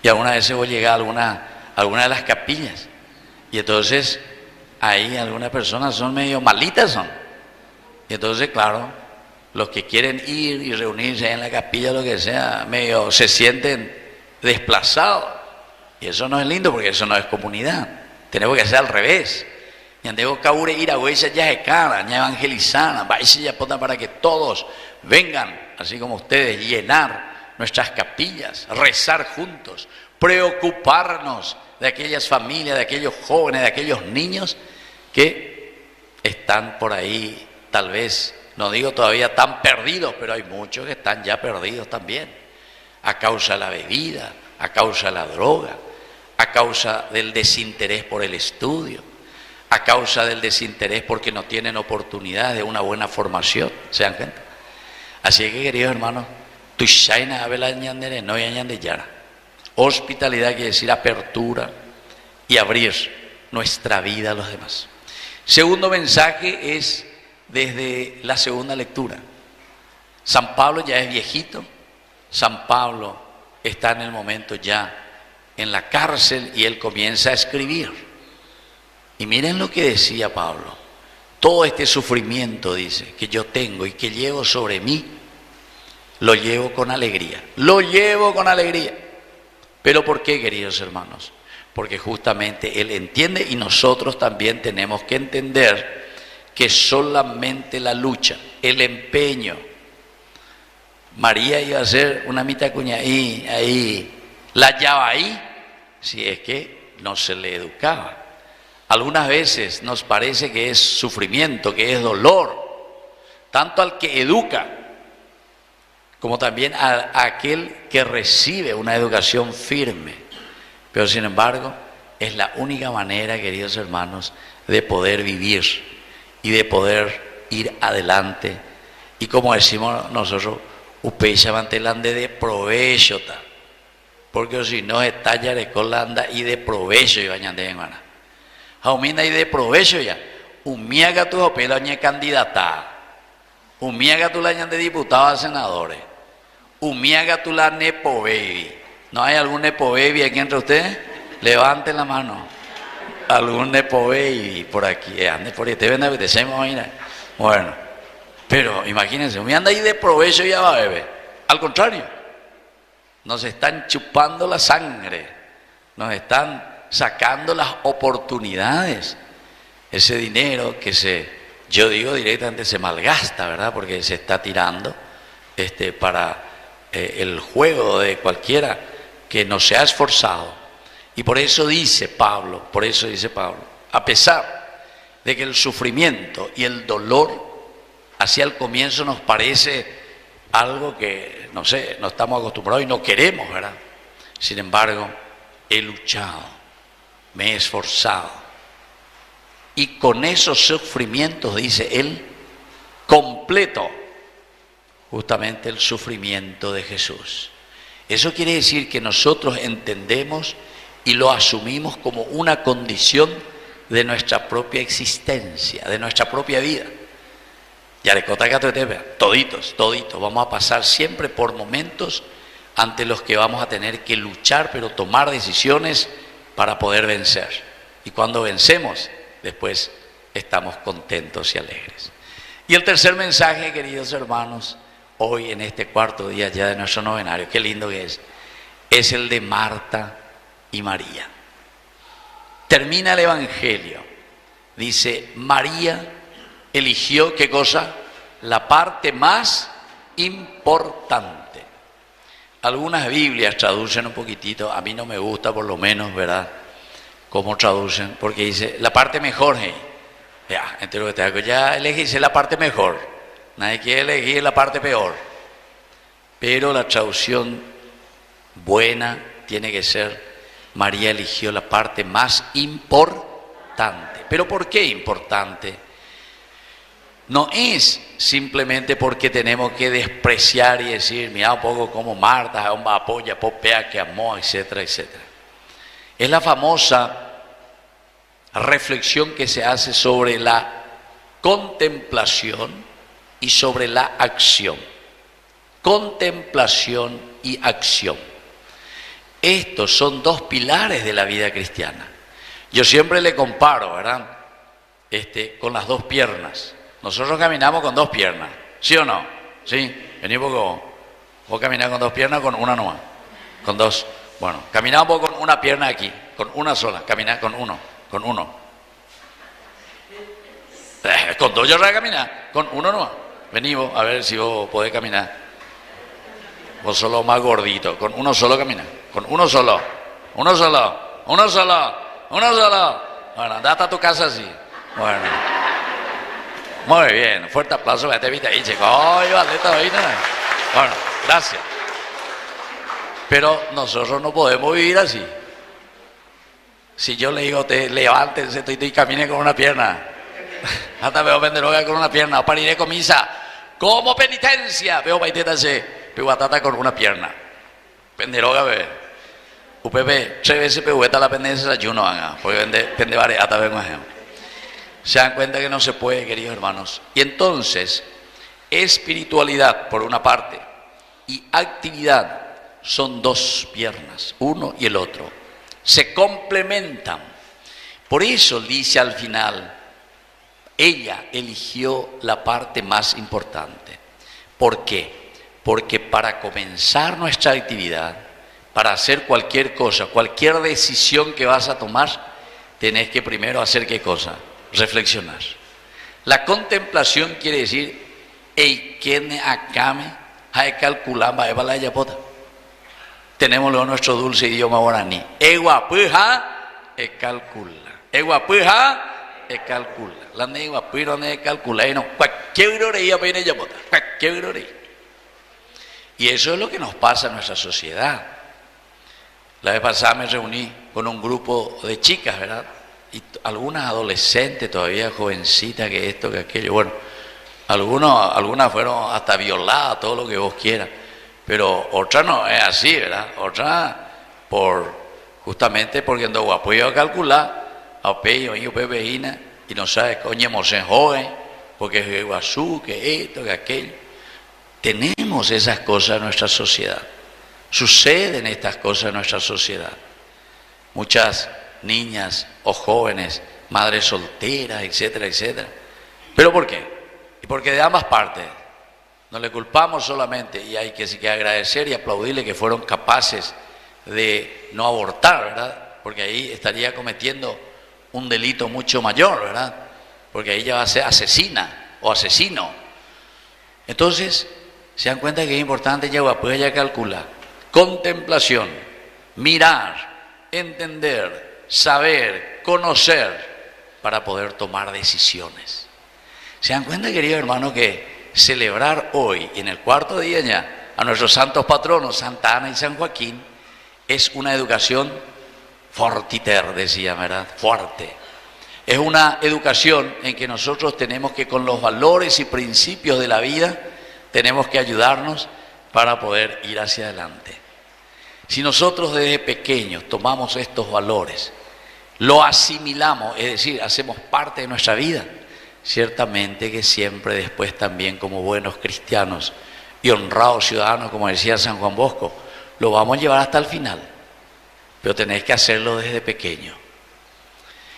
Y alguna vez voy a llegar a alguna de las capillas. Y entonces, ahí algunas personas son medio malitas son. Y entonces, claro, los que quieren ir y reunirse en la capilla, lo que sea, medio se sienten desplazados. Y eso no es lindo, porque eso no es comunidad. Tenemos que hacer al revés. Y andemos caure ir a huella ya de cara, ya evangelizar, ya para que todos vengan, así como ustedes, llenar nuestras capillas, rezar juntos, preocuparnos de aquellas familias, de aquellos jóvenes, de aquellos niños que están por ahí, tal vez, no digo todavía tan perdidos, pero hay muchos que están ya perdidos también, a causa de la bebida, a causa de la droga, a causa del desinterés por el estudio, a causa del desinterés porque no tienen oportunidad de una buena formación, sean gente. Así que, queridos hermanos, hospitalidad quiere decir apertura y abrir nuestra vida a los demás. Segundo mensaje es desde la segunda lectura. San Pablo ya es viejito, San Pablo está en el momento ya en la cárcel y él comienza a escribir. Y miren lo que decía Pablo: todo este sufrimiento, dice, que yo tengo y que llevo sobre mí, lo llevo con alegría, lo llevo con alegría. ¿Pero por qué, queridos hermanos? Porque justamente él entiende, y nosotros también tenemos que entender, que solamente la lucha, el empeño. María iba a ser una mitacuña ahí, la llava ahí, si es que no se le educaba. Algunas veces nos parece que es sufrimiento, que es dolor, tanto al que educa, como también a aquel que recibe una educación firme. Pero sin embargo, es la única manera, queridos hermanos, de poder vivir y de poder ir adelante. Y como decimos nosotros, upecha mantelande de provecho, porque si no está ya de colanda y de provecho y bañan de hermana. Aumenta y de provecho ya. Umiaga tu opela ñe candidata. Umiaga tu la de diputados a senadores. Umiaga tu la nepo baby. ¿No hay algún nepo baby aquí entre ustedes? Levanten la mano. Algún nepo baby por aquí. Ande por ahí. Te ven a ver, bueno, pero imagínense, me anda ahí de provecho ya va, bebé. Al contrario, nos están chupando la sangre. Nos están sacando las oportunidades, ese dinero que yo digo directamente se malgasta, ¿verdad? Porque se está tirando para el juego de cualquiera que no se ha esforzado. Y por eso dice Pablo, a pesar de que el sufrimiento y el dolor hacia el comienzo nos parece algo que, no sé, no estamos acostumbrados y no queremos, ¿verdad? Sin embargo, he luchado, me he esforzado, y con esos sufrimientos, dice él, completo justamente el sufrimiento de Jesús. Eso quiere decir que nosotros entendemos y lo asumimos como una condición de nuestra propia existencia, de nuestra propia vida. Toditos, vamos a pasar siempre por momentos ante los que vamos a tener que luchar, pero tomar decisiones para poder vencer. Y cuando vencemos, después estamos contentos y alegres. Y el tercer mensaje, queridos hermanos, hoy en este cuarto día ya de nuestro novenario, qué lindo que es el de Marta y María. Termina el Evangelio, dice, María eligió, ¿qué cosa? La parte más importante. Algunas Biblias traducen un poquitito, a mí no me gusta por lo menos, ¿verdad? Cómo traducen, porque dice, la parte mejor, hey. Ya, entre lo que te hago, ya elegiste la parte mejor, nadie quiere elegir la parte peor. Pero la traducción buena tiene que ser, María eligió la parte más importante. ¿Pero por qué importante? No es simplemente porque tenemos que despreciar y decir, mira un poco como Marta, apoya, popea, que amó, etcétera, etcétera. Es la famosa reflexión que se hace sobre la contemplación y sobre la acción. Contemplación y acción. Estos son dos pilares de la vida cristiana. Yo siempre le comparo, ¿verdad? Con las dos piernas. Nosotros caminamos con dos piernas, ¿sí o no? ¿Sí? Vení vos caminás con dos piernas, con una nomás. Con dos. Bueno, caminamos con una pierna aquí, con una sola. Caminás con uno. Con dos yo voy a caminar, con uno nomás. Vení vos, a ver si vos podés caminar. Vos solo más gordito, con uno solo caminar. Con uno solo. Bueno, andate a tu casa así. Bueno. Muy bien, fuerte aplauso para este viste ahí, chico. ¡Ay, valeta, ¿viste? Bueno, gracias. Pero nosotros no podemos vivir así. Si yo le digo, levántense y camine con una pierna. Hasta veo penderoga con una pierna. Pariré con misa. Como penitencia. Veo baiteta peguatata con una pierna. Penderoga, ve. UPP, 3 veces pegueta la pendencia de ayuno, porque vende varias hasta vez más. Se dan cuenta que no se puede, queridos hermanos. Y entonces, espiritualidad por una parte y actividad son dos piernas, uno y el otro. Se complementan. Por eso dice al final, ella eligió la parte más importante. ¿Por qué? Porque para comenzar nuestra actividad, para hacer cualquier cosa, cualquier decisión que vas a tomar, tenés que primero hacer ¿qué cosa? Reflexionar. La contemplación quiere decir, Eikene akame, hay calcular, va a la yapota. Tenemos nuestro dulce idioma guaraní. Eguapuja, e calcula. Eguapuja, e calcula. La neguapiro ne calcula. Y no, cualquier groreía para ir a yapota. Cualquier groreía. Y eso es lo que nos pasa en nuestra sociedad. La vez pasada me reuní con un grupo de chicas, ¿verdad? Y algunas adolescentes todavía jovencitas, que esto, que aquello. Bueno, algunas fueron hasta violadas, todo lo que vos quieras. Pero otras no es así, ¿verdad? Otras justamente porque ando guapo yo a calcular, a pello y pepeína, y no sabe, coño, en joven, porque es Iguazú, que esto, que aquello. Tenemos esas cosas en nuestra sociedad. Suceden estas cosas en nuestra sociedad. Muchas niñas o jóvenes, madres solteras, etcétera, etcétera. ¿Pero por qué? Y porque de ambas partes. No le culpamos solamente, y hay que agradecer y aplaudirle que fueron capaces de no abortar, ¿verdad? Porque ahí estaría cometiendo un delito mucho mayor, ¿verdad? Porque ahí ya va a ser asesina o asesino. Entonces, se dan cuenta que es importante ya calcular. Contemplación, mirar, entender, saber, conocer, para poder tomar decisiones. ¿Se dan cuenta, queridos hermanos, que celebrar hoy, en el cuarto día ya, a nuestros santos patronos, Santa Ana y San Joaquín, es una educación fortiter, decía, ¿verdad? Fuerte. Es una educación en que nosotros tenemos que, con los valores y principios de la vida, tenemos que ayudarnos para poder ir hacia adelante. Si nosotros desde pequeños tomamos estos valores, lo asimilamos, es decir, hacemos parte de nuestra vida, ciertamente que siempre después también, como buenos cristianos y honrados ciudadanos, como decía San Juan Bosco, lo vamos a llevar hasta el final, pero tenéis que hacerlo desde pequeño.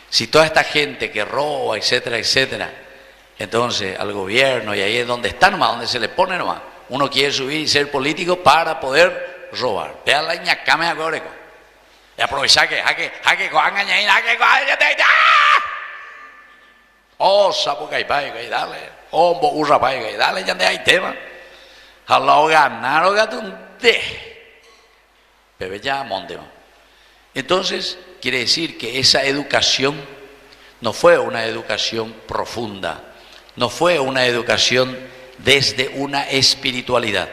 Si toda esta gente que roba, etcétera, etcétera, entonces al gobierno, y ahí es donde está nomás, donde se le pone nomás, uno quiere subir y ser político para poder robar. Vea la ñacame a Coreco. Y aprovechar que cojan añadir, oh, sapo que hay, dale. Oh, bourra paiga, dale, ya de ahí tema. Jalao ganar o gatunde. Bebe ya monte. Entonces, quiere decir que esa educación no fue una educación profunda, no fue una educación desde una espiritualidad.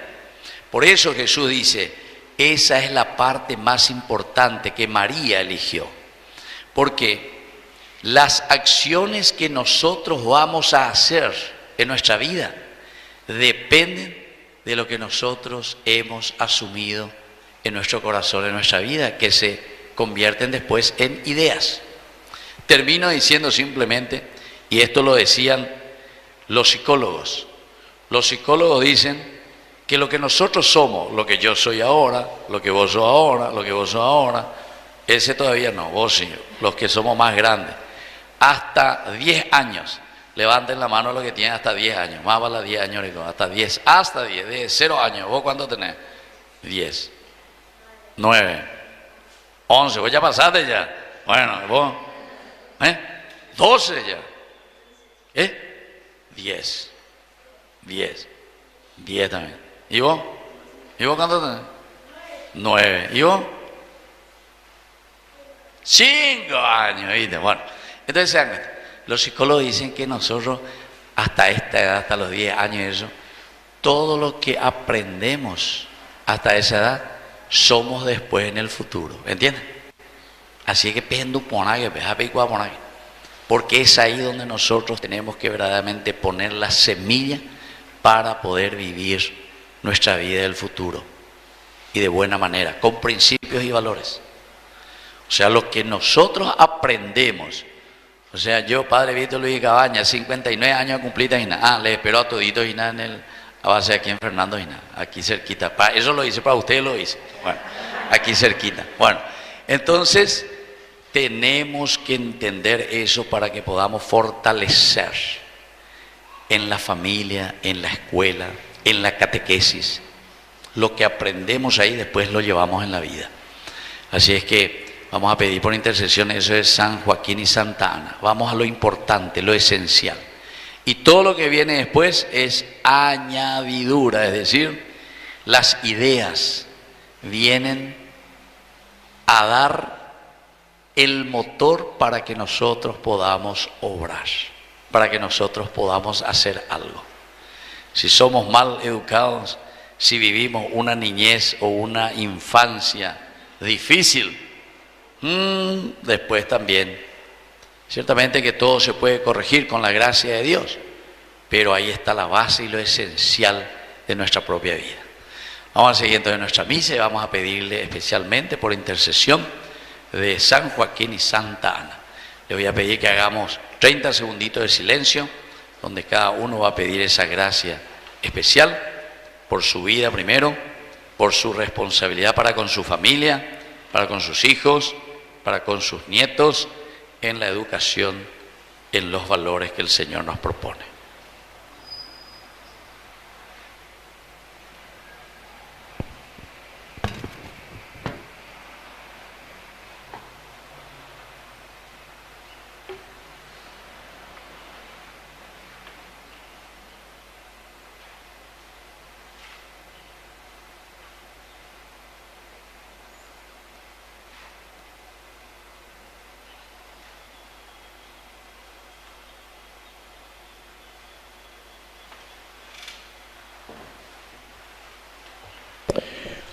Por eso Jesús dice, esa es la parte más importante que María eligió. Porque las acciones que nosotros vamos a hacer en nuestra vida dependen de lo que nosotros hemos asumido en nuestro corazón, en nuestra vida, que se convierten después en ideas. Termino diciendo simplemente, y esto lo decían los psicólogos. Los psicólogos dicen que lo que nosotros somos, lo que yo soy ahora, lo que vos sos ahora, lo que vos sos ahora, ese todavía no, vos sí, los que somos más grandes, hasta 10 años, levanten la mano los que tienen hasta 10 años, más vale 10 años, hasta 10, de 0 años, ¿vos cuánto tenés? 10, 9, 11, vos ya pasaste ya, bueno, vos, 12 ya, 10 también, ¿y vos? ¿Y vos cuánto tenés? 9, ¿y vos? 5 años, ¿viste? Bueno, entonces los psicólogos dicen que nosotros hasta esta edad, hasta los 10 años y eso, todo lo que aprendemos hasta esa edad, somos después en el futuro, ¿entienden? Así que porque es ahí donde nosotros tenemos que verdaderamente poner la semilla para poder vivir nuestra vida del futuro y de buena manera, con principios y valores. O sea, lo que nosotros aprendemos, o sea, yo, padre Víctor Luis Cabaña, 59 años cumplida y nada, le espero a toditos y nada en el, a base aquí en Fernando y nada, aquí cerquita, eso lo hice, para ustedes lo hice, bueno, aquí cerquita, bueno, entonces tenemos que entender eso para que podamos fortalecer en la familia, en la escuela, en la catequesis, lo que aprendemos ahí después lo llevamos en la vida. Así es que vamos a pedir por intercesión, eso es San Joaquín y Santa Ana. Vamos a lo importante, lo esencial. Y todo lo que viene después es añadidura, es decir, las ideas vienen a dar el motor para que nosotros podamos obrar, para que nosotros podamos hacer algo. Si somos mal educados, si vivimos una niñez o una infancia difícil, después también, ciertamente que todo se puede corregir con la gracia de Dios, pero ahí está la base y lo esencial de nuestra propia vida. Vamos al siguiente de nuestra misa y vamos a pedirle especialmente por intercesión de San Joaquín y Santa Ana. Le voy a pedir que hagamos 30 segunditos de silencio, donde cada uno va a pedir esa gracia especial por su vida primero, por su responsabilidad para con su familia, para con sus hijos, para con sus nietos, en la educación, en los valores que el Señor nos propone.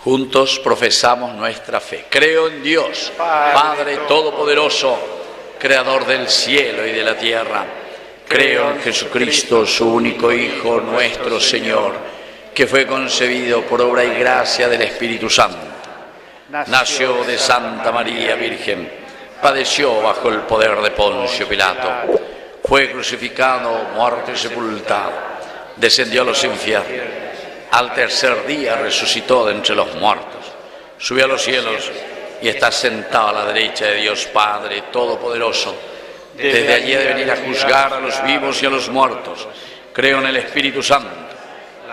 Juntos profesamos nuestra fe. Creo en Dios, Padre Todopoderoso, Creador del cielo y de la tierra. Creo en Jesucristo, su único Hijo, nuestro Señor, que fue concebido por obra y gracia del Espíritu Santo. Nació de Santa María Virgen, padeció bajo el poder de Poncio Pilato, fue crucificado, muerto y sepultado, descendió a los infiernos. Al tercer día resucitó de entre los muertos, subió a los cielos y está sentado a la derecha de Dios Padre Todopoderoso. Desde allí ha de venir a juzgar a los vivos y a los muertos. Creo en el Espíritu Santo,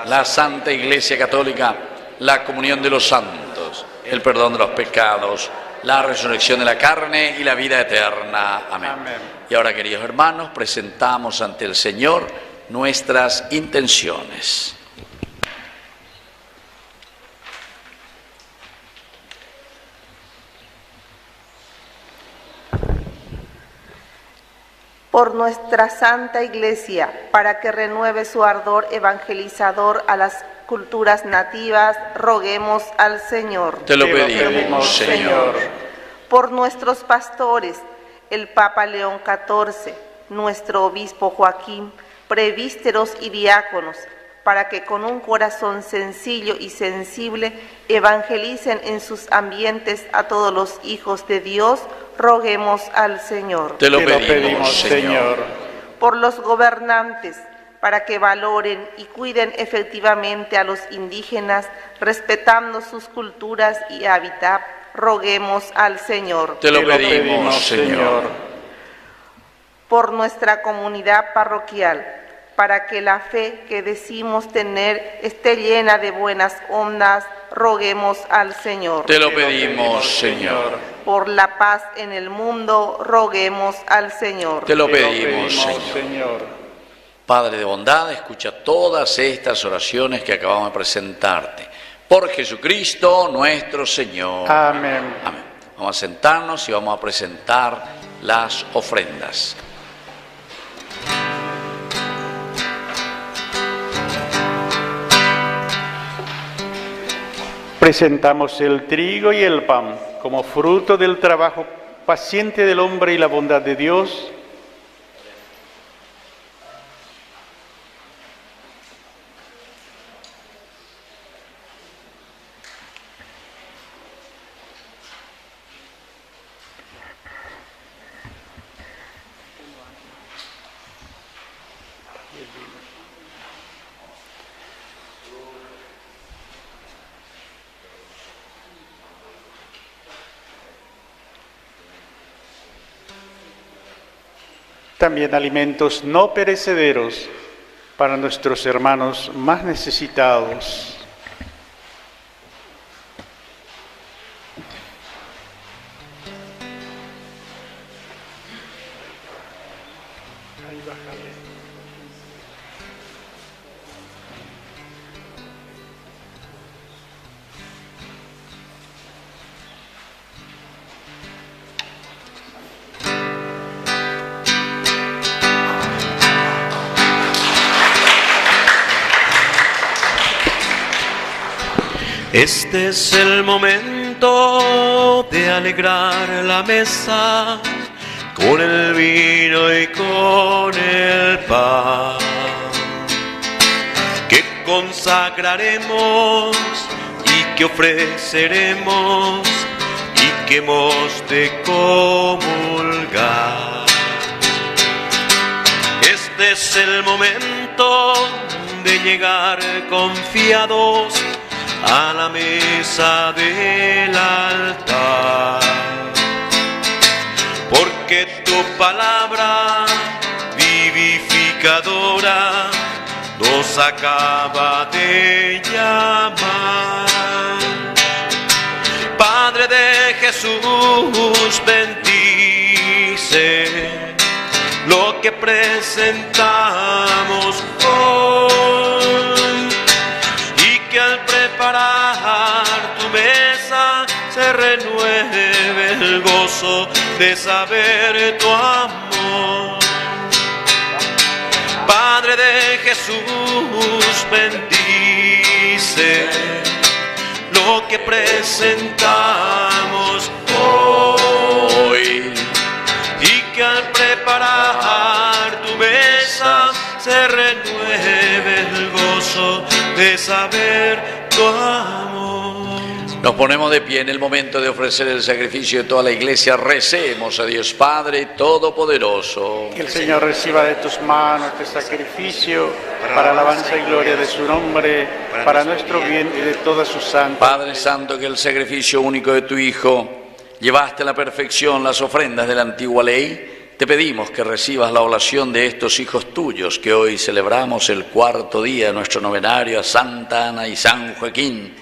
la Santa Iglesia Católica, la comunión de los santos, el perdón de los pecados, la resurrección de la carne y la vida eterna. Amén. Y ahora, queridos hermanos, presentamos ante el Señor nuestras intenciones. Por nuestra Santa Iglesia, para que renueve su ardor evangelizador a las culturas nativas, roguemos al Señor. Te lo pedimos, Señor. Por nuestros pastores, el Papa León XIV, nuestro Obispo Joaquín, presbíteros y diáconos, para que con un corazón sencillo y sensible evangelicen en sus ambientes a todos los hijos de Dios, roguemos al Señor. Te lo pedimos, Señor. Por los gobernantes, para que valoren y cuiden efectivamente a los indígenas, respetando sus culturas y hábitat, roguemos al Señor. Te lo pedimos, Señor. Por nuestra comunidad parroquial, para que la fe que decimos tener esté llena de buenas ondas, roguemos al Señor. Te lo pedimos, Señor. Por la paz en el mundo, roguemos al Señor. Te lo pedimos, Señor. Padre de bondad, escucha todas estas oraciones que acabamos de presentarte. Por Jesucristo nuestro Señor. Amén. Amén. Vamos a sentarnos y vamos a presentar las ofrendas. Presentamos el trigo y el pan como fruto del trabajo paciente del hombre y la bondad de Dios. También alimentos no perecederos para nuestros hermanos más necesitados. Este es el momento de alegrar la mesa con el vino y con el pan, que consagraremos y que ofreceremos y que hemos de comulgar. Este es el momento de llegar confiados a la mesa del altar, porque tu palabra vivificadora nos acaba de llamar. Padre de Jesús, bendice lo que presentamos hoy, y que al preparar tu mesa se renueve el gozo de saber tu amor. Padre de Jesús, bendice lo que presentamos hoy, y que al preparar tu mesa se renueve el gozo de saber tu amor. Nos ponemos de pie en el momento de ofrecer el sacrificio de toda la iglesia. Recemos a Dios Padre Todopoderoso. Que el Señor reciba de tus manos este sacrificio para alabanza y gloria de su nombre, para nuestro bien y de toda su santa. Padre Santo, que el sacrificio único de tu Hijo llevaste a la perfección las ofrendas de la antigua ley, te pedimos que recibas la oblación de estos hijos tuyos, que hoy celebramos el cuarto día de nuestro novenario a Santa Ana y San Joaquín,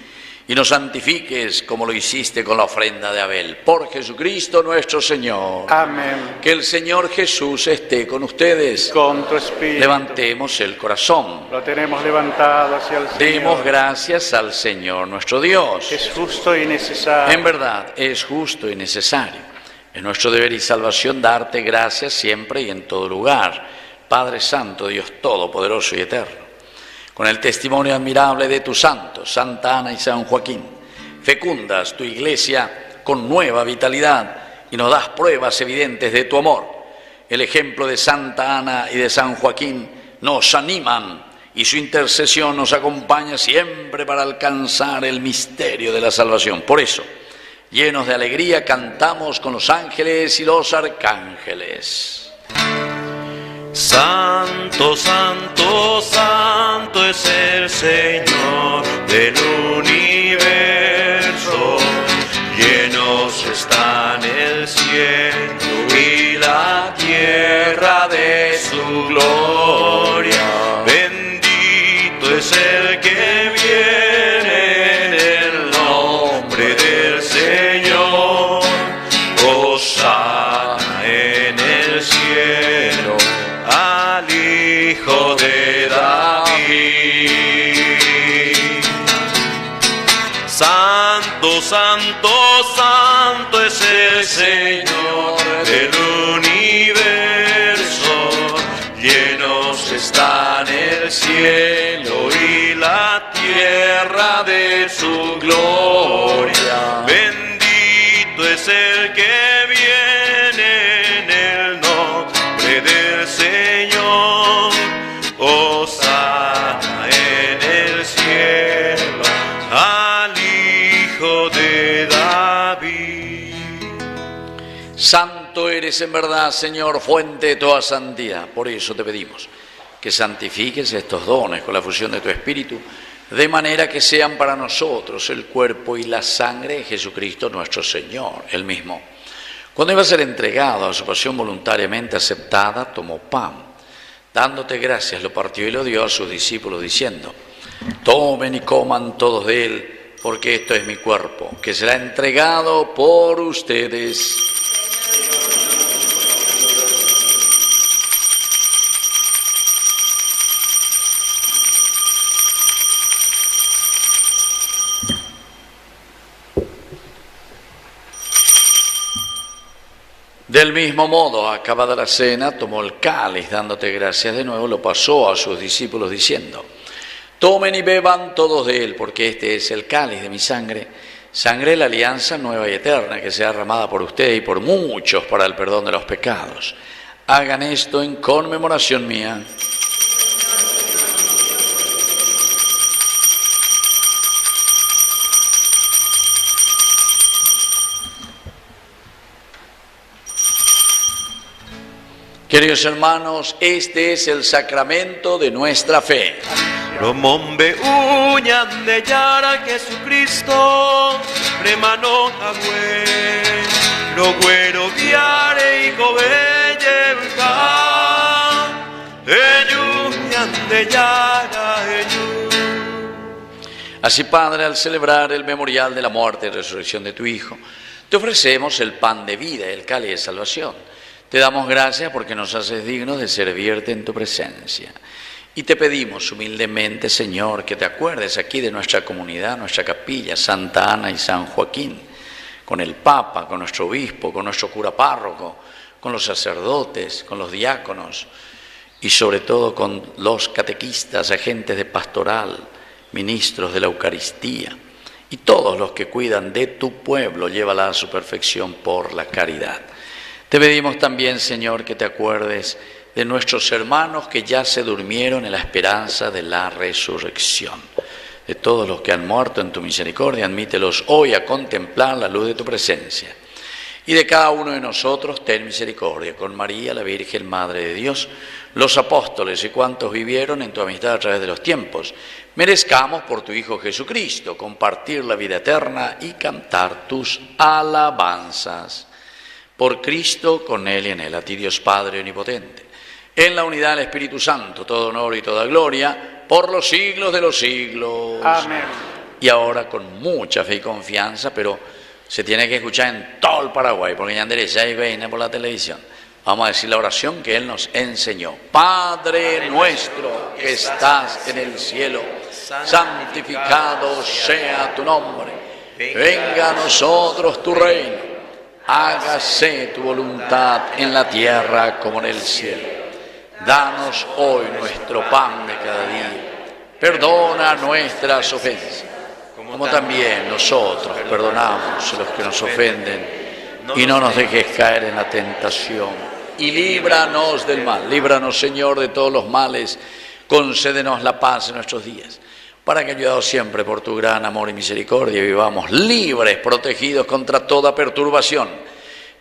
y nos santifiques como lo hiciste con la ofrenda de Abel. Por Jesucristo nuestro Señor. Amén. Que el Señor Jesús esté con ustedes. Con tu espíritu. Levantemos el corazón. Lo tenemos levantado hacia el Señor. Demos gracias al Señor nuestro Dios. Es justo y necesario. En verdad, es justo y necesario. Es nuestro deber y salvación darte gracias siempre y en todo lugar. Padre Santo, Dios Todopoderoso y Eterno, con el testimonio admirable de tus santos, Santa Ana y San Joaquín, fecundas tu iglesia con nueva vitalidad y nos das pruebas evidentes de tu amor. El ejemplo de Santa Ana y de San Joaquín nos animan y su intercesión nos acompaña siempre para alcanzar el misterio de la salvación. Por eso, llenos de alegría, cantamos con los ángeles y los arcángeles. Santo, santo, santo es el Señor del universo. Llenos están el cielo y la tierra de su gloria. Bendito es el que viene en el nombre del Señor. Hosana en el cielo al Hijo de David. Santo, santo, santo es el Señor del universo. Llenos están el cielo y la tierra de su gloria. Bendito es el que viene en el nombre del Señor. Hosana en el cielo al Hijo de David. Santo eres en verdad, Señor, fuente de toda santidad. Por eso te pedimos que santifiques estos dones con la fusión de tu Espíritu, de manera que sean para nosotros el cuerpo y la sangre de Jesucristo nuestro Señor, Él mismo. Cuando iba a ser entregado a su pasión voluntariamente aceptada, tomó pan. Dándote gracias, lo partió y lo dio a sus discípulos, diciendo: tomen y coman todos de él, porque esto es mi cuerpo, que será entregado por ustedes. Del mismo modo, acabada la cena, tomó el cáliz, dándote gracias de nuevo, lo pasó a sus discípulos diciendo: tomen y beban todos de él, porque este es el cáliz de mi sangre, sangre de la alianza nueva y eterna, que sea derramada por ustedes y por muchos para el perdón de los pecados. Hagan esto en conmemoración mía. Queridos hermanos, este es el sacramento de nuestra fe. Romombe uñan de yara Jesucristo, remano agüe, roguero viare y cobelle ulca, uñan de yara Así, Padre, al celebrar el memorial de la muerte y resurrección de tu Hijo, te ofrecemos el pan de vida y el cáliz de salvación. Te damos gracias porque nos haces dignos de servirte en tu presencia. Y te pedimos humildemente, Señor, que te acuerdes aquí de nuestra comunidad, nuestra capilla, Santa Ana y San Joaquín, con el Papa, con nuestro obispo, con nuestro cura párroco, con los sacerdotes, con los diáconos y sobre todo con los catequistas, agentes de pastoral, ministros de la Eucaristía y todos los que cuidan de tu pueblo, llévala a su perfección por la caridad. Te pedimos también, Señor, que te acuerdes de nuestros hermanos que ya se durmieron en la esperanza de la resurrección. De todos los que han muerto en tu misericordia, admítelos hoy a contemplar la luz de tu presencia. Y de cada uno de nosotros, ten misericordia, con María, la Virgen Madre de Dios, los apóstoles y cuantos vivieron en tu amistad a través de los tiempos, merezcamos por tu Hijo Jesucristo compartir la vida eterna y cantar tus alabanzas. Por Cristo, con Él y en Él, a ti Dios Padre omnipotente, en la unidad del Espíritu Santo, todo honor y toda gloria, por los siglos de los siglos. Amén. Y ahora con mucha fe y confianza, pero se tiene que escuchar en todo el Paraguay, porque ya derecha y viene por la televisión. Vamos a decir la oración que Él nos enseñó. Padre nuestro que estás en el cielo, santificado sea tu nombre. Venga a nosotros tu reino. Hágase tu voluntad en la tierra como en el cielo. Danos hoy nuestro pan de cada día. Perdona nuestras ofensas, como también nosotros perdonamos a los que nos ofenden. Y no nos dejes caer en la tentación. Y líbranos del mal. Líbranos, Señor, de todos los males. Concédenos la paz en nuestros días, para que, ayudados siempre por tu gran amor y misericordia, vivamos libres, protegidos contra toda perturbación,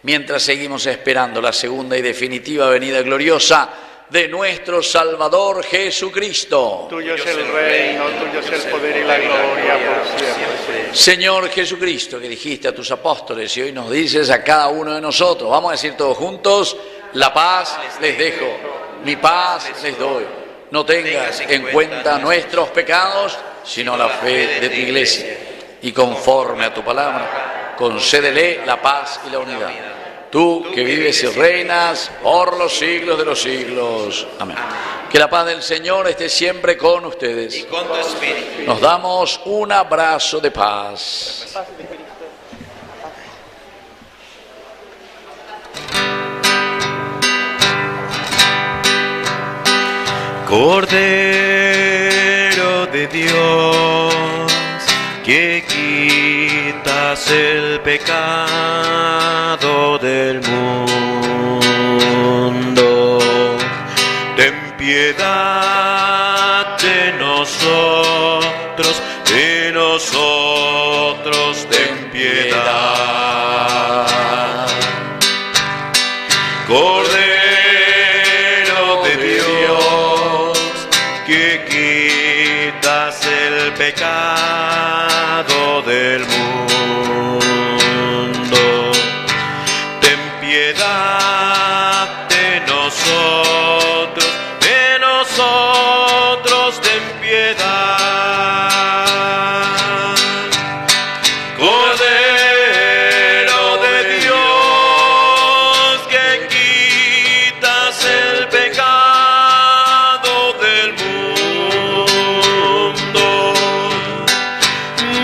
mientras seguimos esperando la segunda y definitiva venida gloriosa de nuestro Salvador Jesucristo. Tuyo es el reino, tuyo es el poder y la gloria por siempre. Señor Jesucristo, que dijiste a tus apóstoles y hoy nos dices a cada uno de nosotros, vamos a decir todos juntos: la paz les dejo, mi paz les doy. No tengas en cuenta nuestros pecados, sino la fe de tu iglesia. Y conforme a tu palabra, concédele la paz y la unidad. Tú que vives y reinas por los siglos de los siglos. Amén. Que la paz del Señor esté siempre con ustedes. Y con tu espíritu. Nos damos un abrazo de paz. Cordero de Dios, que quitas el pecado del mundo, ten piedad de nosotros, ten piedad. Cordero de Dios, que quitas el pecado del mundo, ten piedad de nosotros, ten piedad. Cordero de Dios, que quitas el pecado del mundo,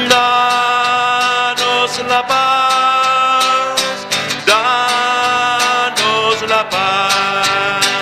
danos la paz, danos la paz,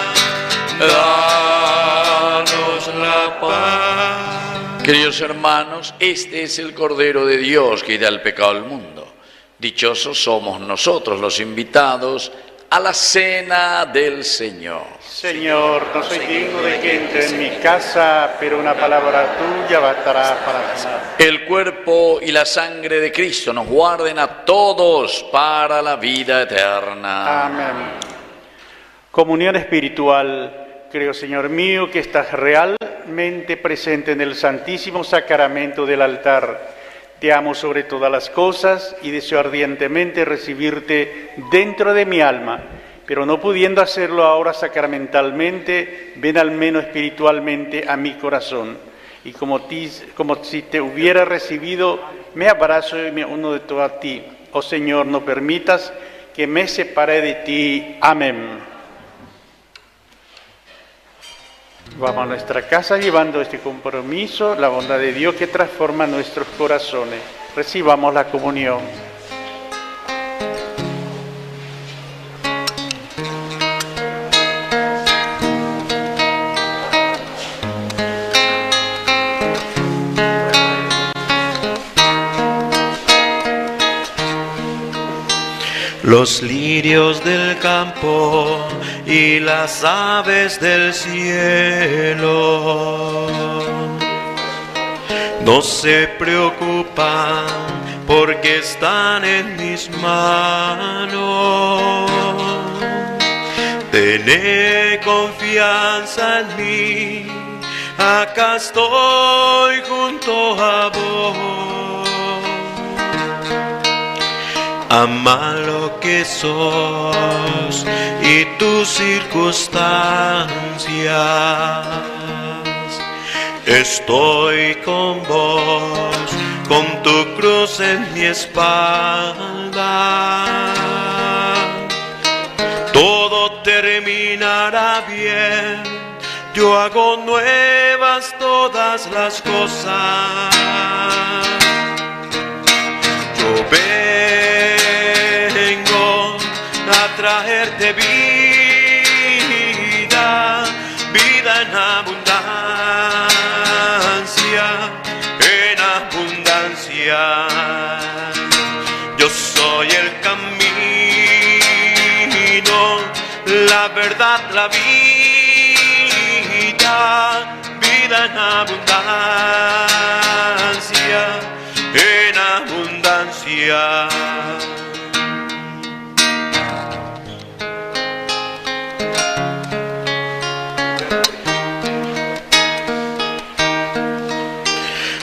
danos la paz. Queridos hermanos, este es el Cordero de Dios que quita el pecado del mundo. Dichosos somos nosotros los invitados a la cena del Señor. Señor, no soy digno de que entre en mi casa, pero una palabra tuya bastará para sanar. El cuerpo y la sangre de Cristo nos guarden a todos para la vida eterna. Amén. Comunión espiritual. Creo, Señor mío, que estás realmente presente en el santísimo sacramento del altar. Te amo sobre todas las cosas y deseo ardientemente recibirte dentro de mi alma, pero no pudiendo hacerlo ahora sacramentalmente, ven al menos espiritualmente a mi corazón. Y como si te hubiera recibido, me abrazo y me uno de todo a ti. Oh Señor, no permitas que me separe de ti. Amén. Vamos a nuestra casa llevando este compromiso, la bondad de Dios que transforma nuestros corazones. Recibamos la comunión. Los lirios del campo y las aves del cielo no se preocupan porque están en mis manos. Tené confianza en mí, acá estoy junto a vos. Ama lo que sos y tus circunstancias. Estoy con vos, con tu cruz en mi espalda. Todo terminará bien, yo hago nuevas todas las cosas. Yo vengo a traerte vida, vida en abundancia, en abundancia. Yo soy el camino, la verdad, la vida. vida en abundancia, en abundancia.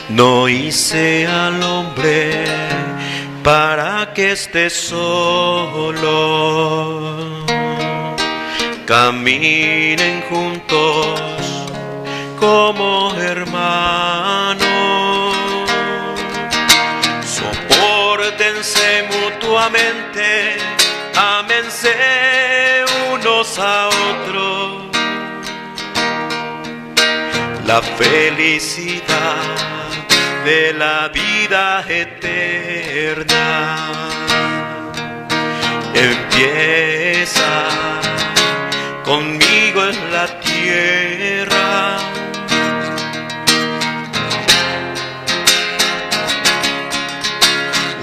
No hice al hombre para que esté solo. Caminen juntos como hermanos. Sopórtense mutuamente, ámense unos a otros. La felicidad de la vida eterna empieza conmigo en la tierra.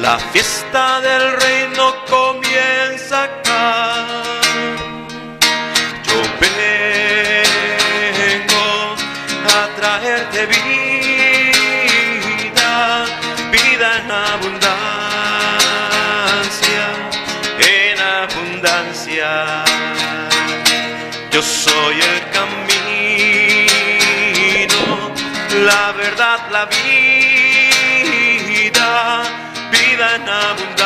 La fiesta del reino comienza acá. Yo vengo a traerte vida, vida en abundancia, en abundancia. Yo soy el camino, la verdad, la vida, vida en abundancia,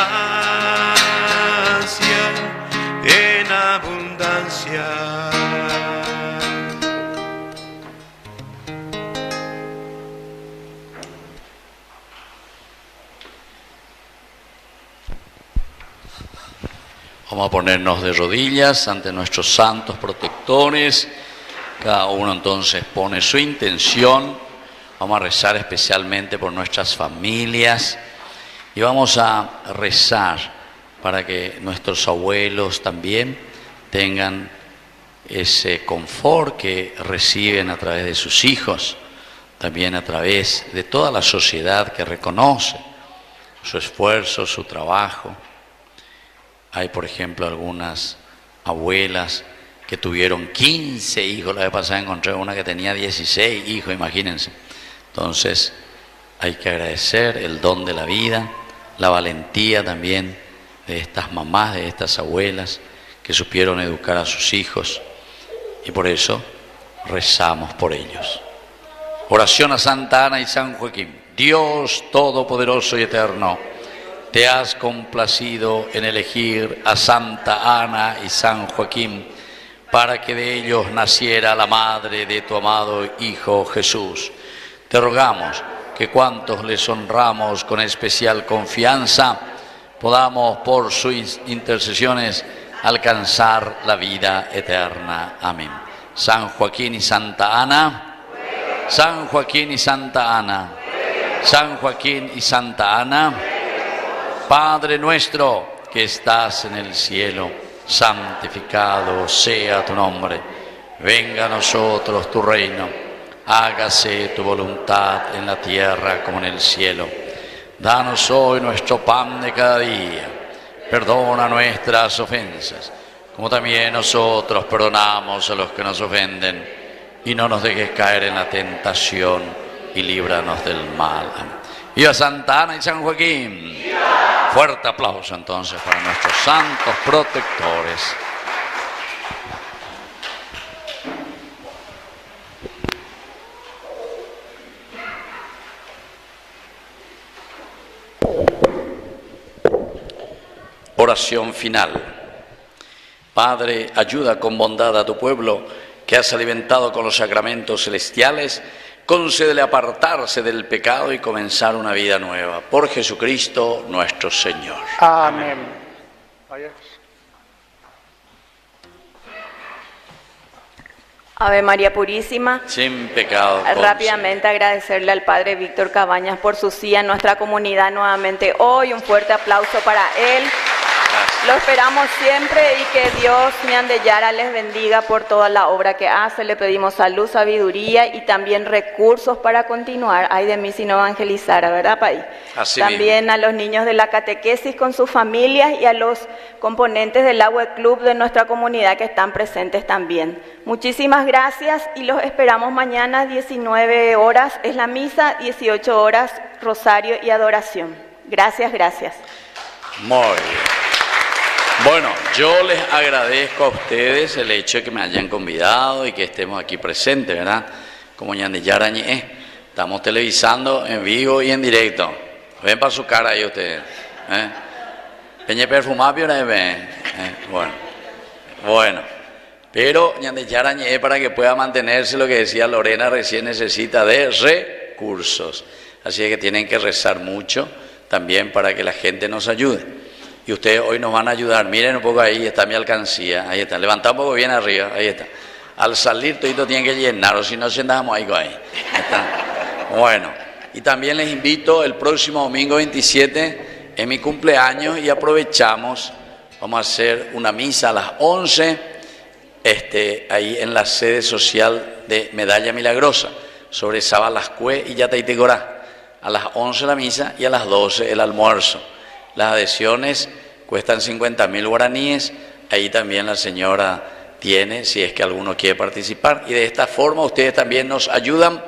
en abundancia. Vamos a ponernos de rodillas ante nuestros santos protectores. Cada uno entonces pone su intención. Vamos a rezar especialmente por nuestras familias. Y vamos a rezar para que nuestros abuelos también tengan ese confort que reciben a través de sus hijos, también a través de toda la sociedad que reconoce su esfuerzo, su trabajo. Hay, por ejemplo, algunas abuelas que tuvieron 15 hijos. La vez pasada encontré una que tenía 16 hijos, imagínense. Entonces, hay que agradecer el don de la vida, la valentía también de estas mamás, de estas abuelas que supieron educar a sus hijos. Y por eso rezamos por ellos. Oración a Santa Ana y San Joaquín. Dios Todopoderoso y Eterno, te has complacido en elegir a Santa Ana y San Joaquín para que de ellos naciera la madre de tu amado Hijo Jesús. Te rogamos que cuantos les honramos con especial confianza, podamos por sus intercesiones alcanzar la vida eterna. Amén. San Joaquín y Santa Ana, San Joaquín y Santa Ana, San Joaquín y Santa Ana. Padre nuestro que estás en el cielo, santificado sea tu nombre. Venga a nosotros tu reino. Hágase tu voluntad en la tierra como en el cielo. Danos hoy nuestro pan de cada día. Perdona nuestras ofensas, como también nosotros perdonamos a los que nos ofenden. Y no nos dejes caer en la tentación y líbranos del mal. Amén. ¡Viva Santa Ana y San Joaquín! ¡Viva! Fuerte aplauso entonces para nuestros santos protectores. Oración final. Padre, ayuda con bondad a tu pueblo que has alimentado con los sacramentos celestiales. Concédele apartarse del pecado y comenzar una vida nueva. Por Jesucristo nuestro Señor. Amén. Ave María Purísima. Sin pecado. Rápidamente agradecerle al Padre Víctor Cabañas por su sí a nuestra comunidad nuevamente hoy. Un fuerte aplauso para él. Gracias. Lo esperamos siempre y que Dios, Ñandeyara, les bendiga por toda la obra que hace. Le pedimos salud, sabiduría y también recursos para continuar. Ay de mí si no evangelizara, ¿verdad, Paí? Así También mismo. a los niños de la catequesis con sus familias y a los componentes del Agua Club de nuestra comunidad que están presentes también. Muchísimas gracias y los esperamos mañana, 19 horas es la misa, 18 horas rosario y adoración. Gracias, gracias. Muy bien. Bueno, yo les agradezco a ustedes el hecho de que me hayan convidado y que estemos aquí presentes, ¿verdad? Como Ñandeyara Ñe, estamos televisando en vivo y en directo. Ven para su cara ahí ustedes. Peñe perfumado, bueno. Pero Ñandeyara Ñe, para que pueda mantenerse, lo que decía Lorena recién, necesita de recursos. Así que tienen que rezar mucho también para que la gente nos ayude. Y ustedes hoy nos van a ayudar. Miren un poco ahí, está mi alcancía. Ahí está. Levantá un poco bien arriba. Ahí está. Al salir, todito tienen que llenar, o si no, sentamos ahí. Está. Bueno, y también les invito el próximo domingo 27, es mi cumpleaños, y aprovechamos, vamos a hacer una misa a las 11, ahí en la sede social de Medalla Milagrosa, sobre Sabalascue y Yataitegorá. A las 11 la misa y a las 12 el almuerzo. Las adhesiones cuestan 50.000 guaraníes, ahí también la señora tiene, si es que alguno quiere participar, y de esta forma ustedes también nos ayudan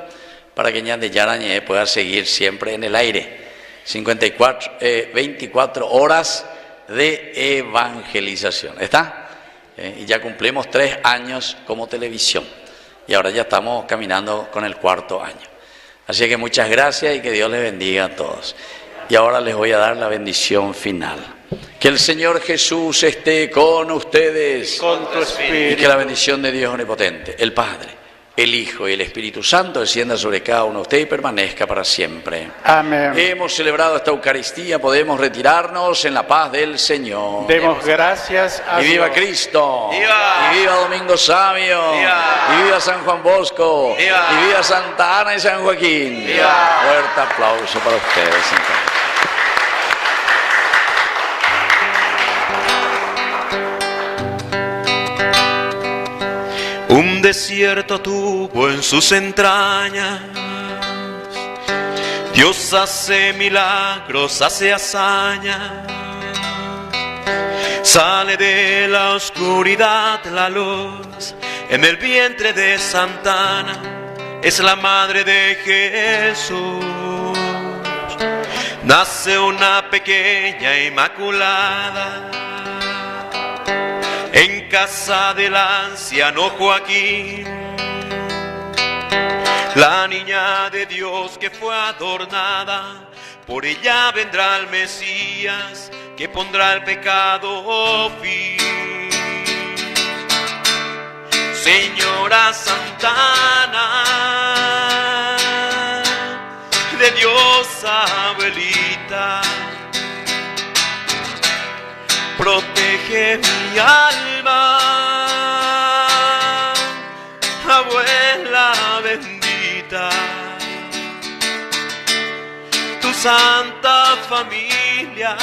para que Ñandeyara Ñe pueda seguir siempre en el aire. 24 horas de evangelización, ¿está? Y ya cumplimos 3 años como televisión, y ahora ya estamos caminando con el 4º año. Así que muchas gracias y que Dios les bendiga a todos. Y ahora les voy a dar la bendición final. Que el Señor Jesús esté con ustedes. Con tu espíritu. Y que la bendición de Dios Omnipotente, el Padre, el Hijo y el Espíritu Santo descienda sobre cada uno de ustedes y permanezca para siempre. Amén. Hemos celebrado esta Eucaristía, podemos retirarnos en la paz del Señor. Demos gracias a Y viva Dios. Cristo. ¡Viva! Y viva Domingo Sabio. ¡Viva! Y viva San Juan Bosco. ¡Viva! Y viva Santa Ana y San Joaquín. ¡Viva! Fuerte aplauso para ustedes. Un desierto tuvo en sus entrañas. Dios hace milagros, hace hazañas. Sale de la oscuridad la luz. En el vientre de Santa Ana es la madre de Jesús. Nace una pequeña inmaculada en casa del anciano Joaquín, la niña de Dios que fue adornada, por ella vendrá el Mesías que pondrá el pecado fin. Señora Santa Ana, de Dios abuelita, protege mi alma, abuela bendita. Tu santa familia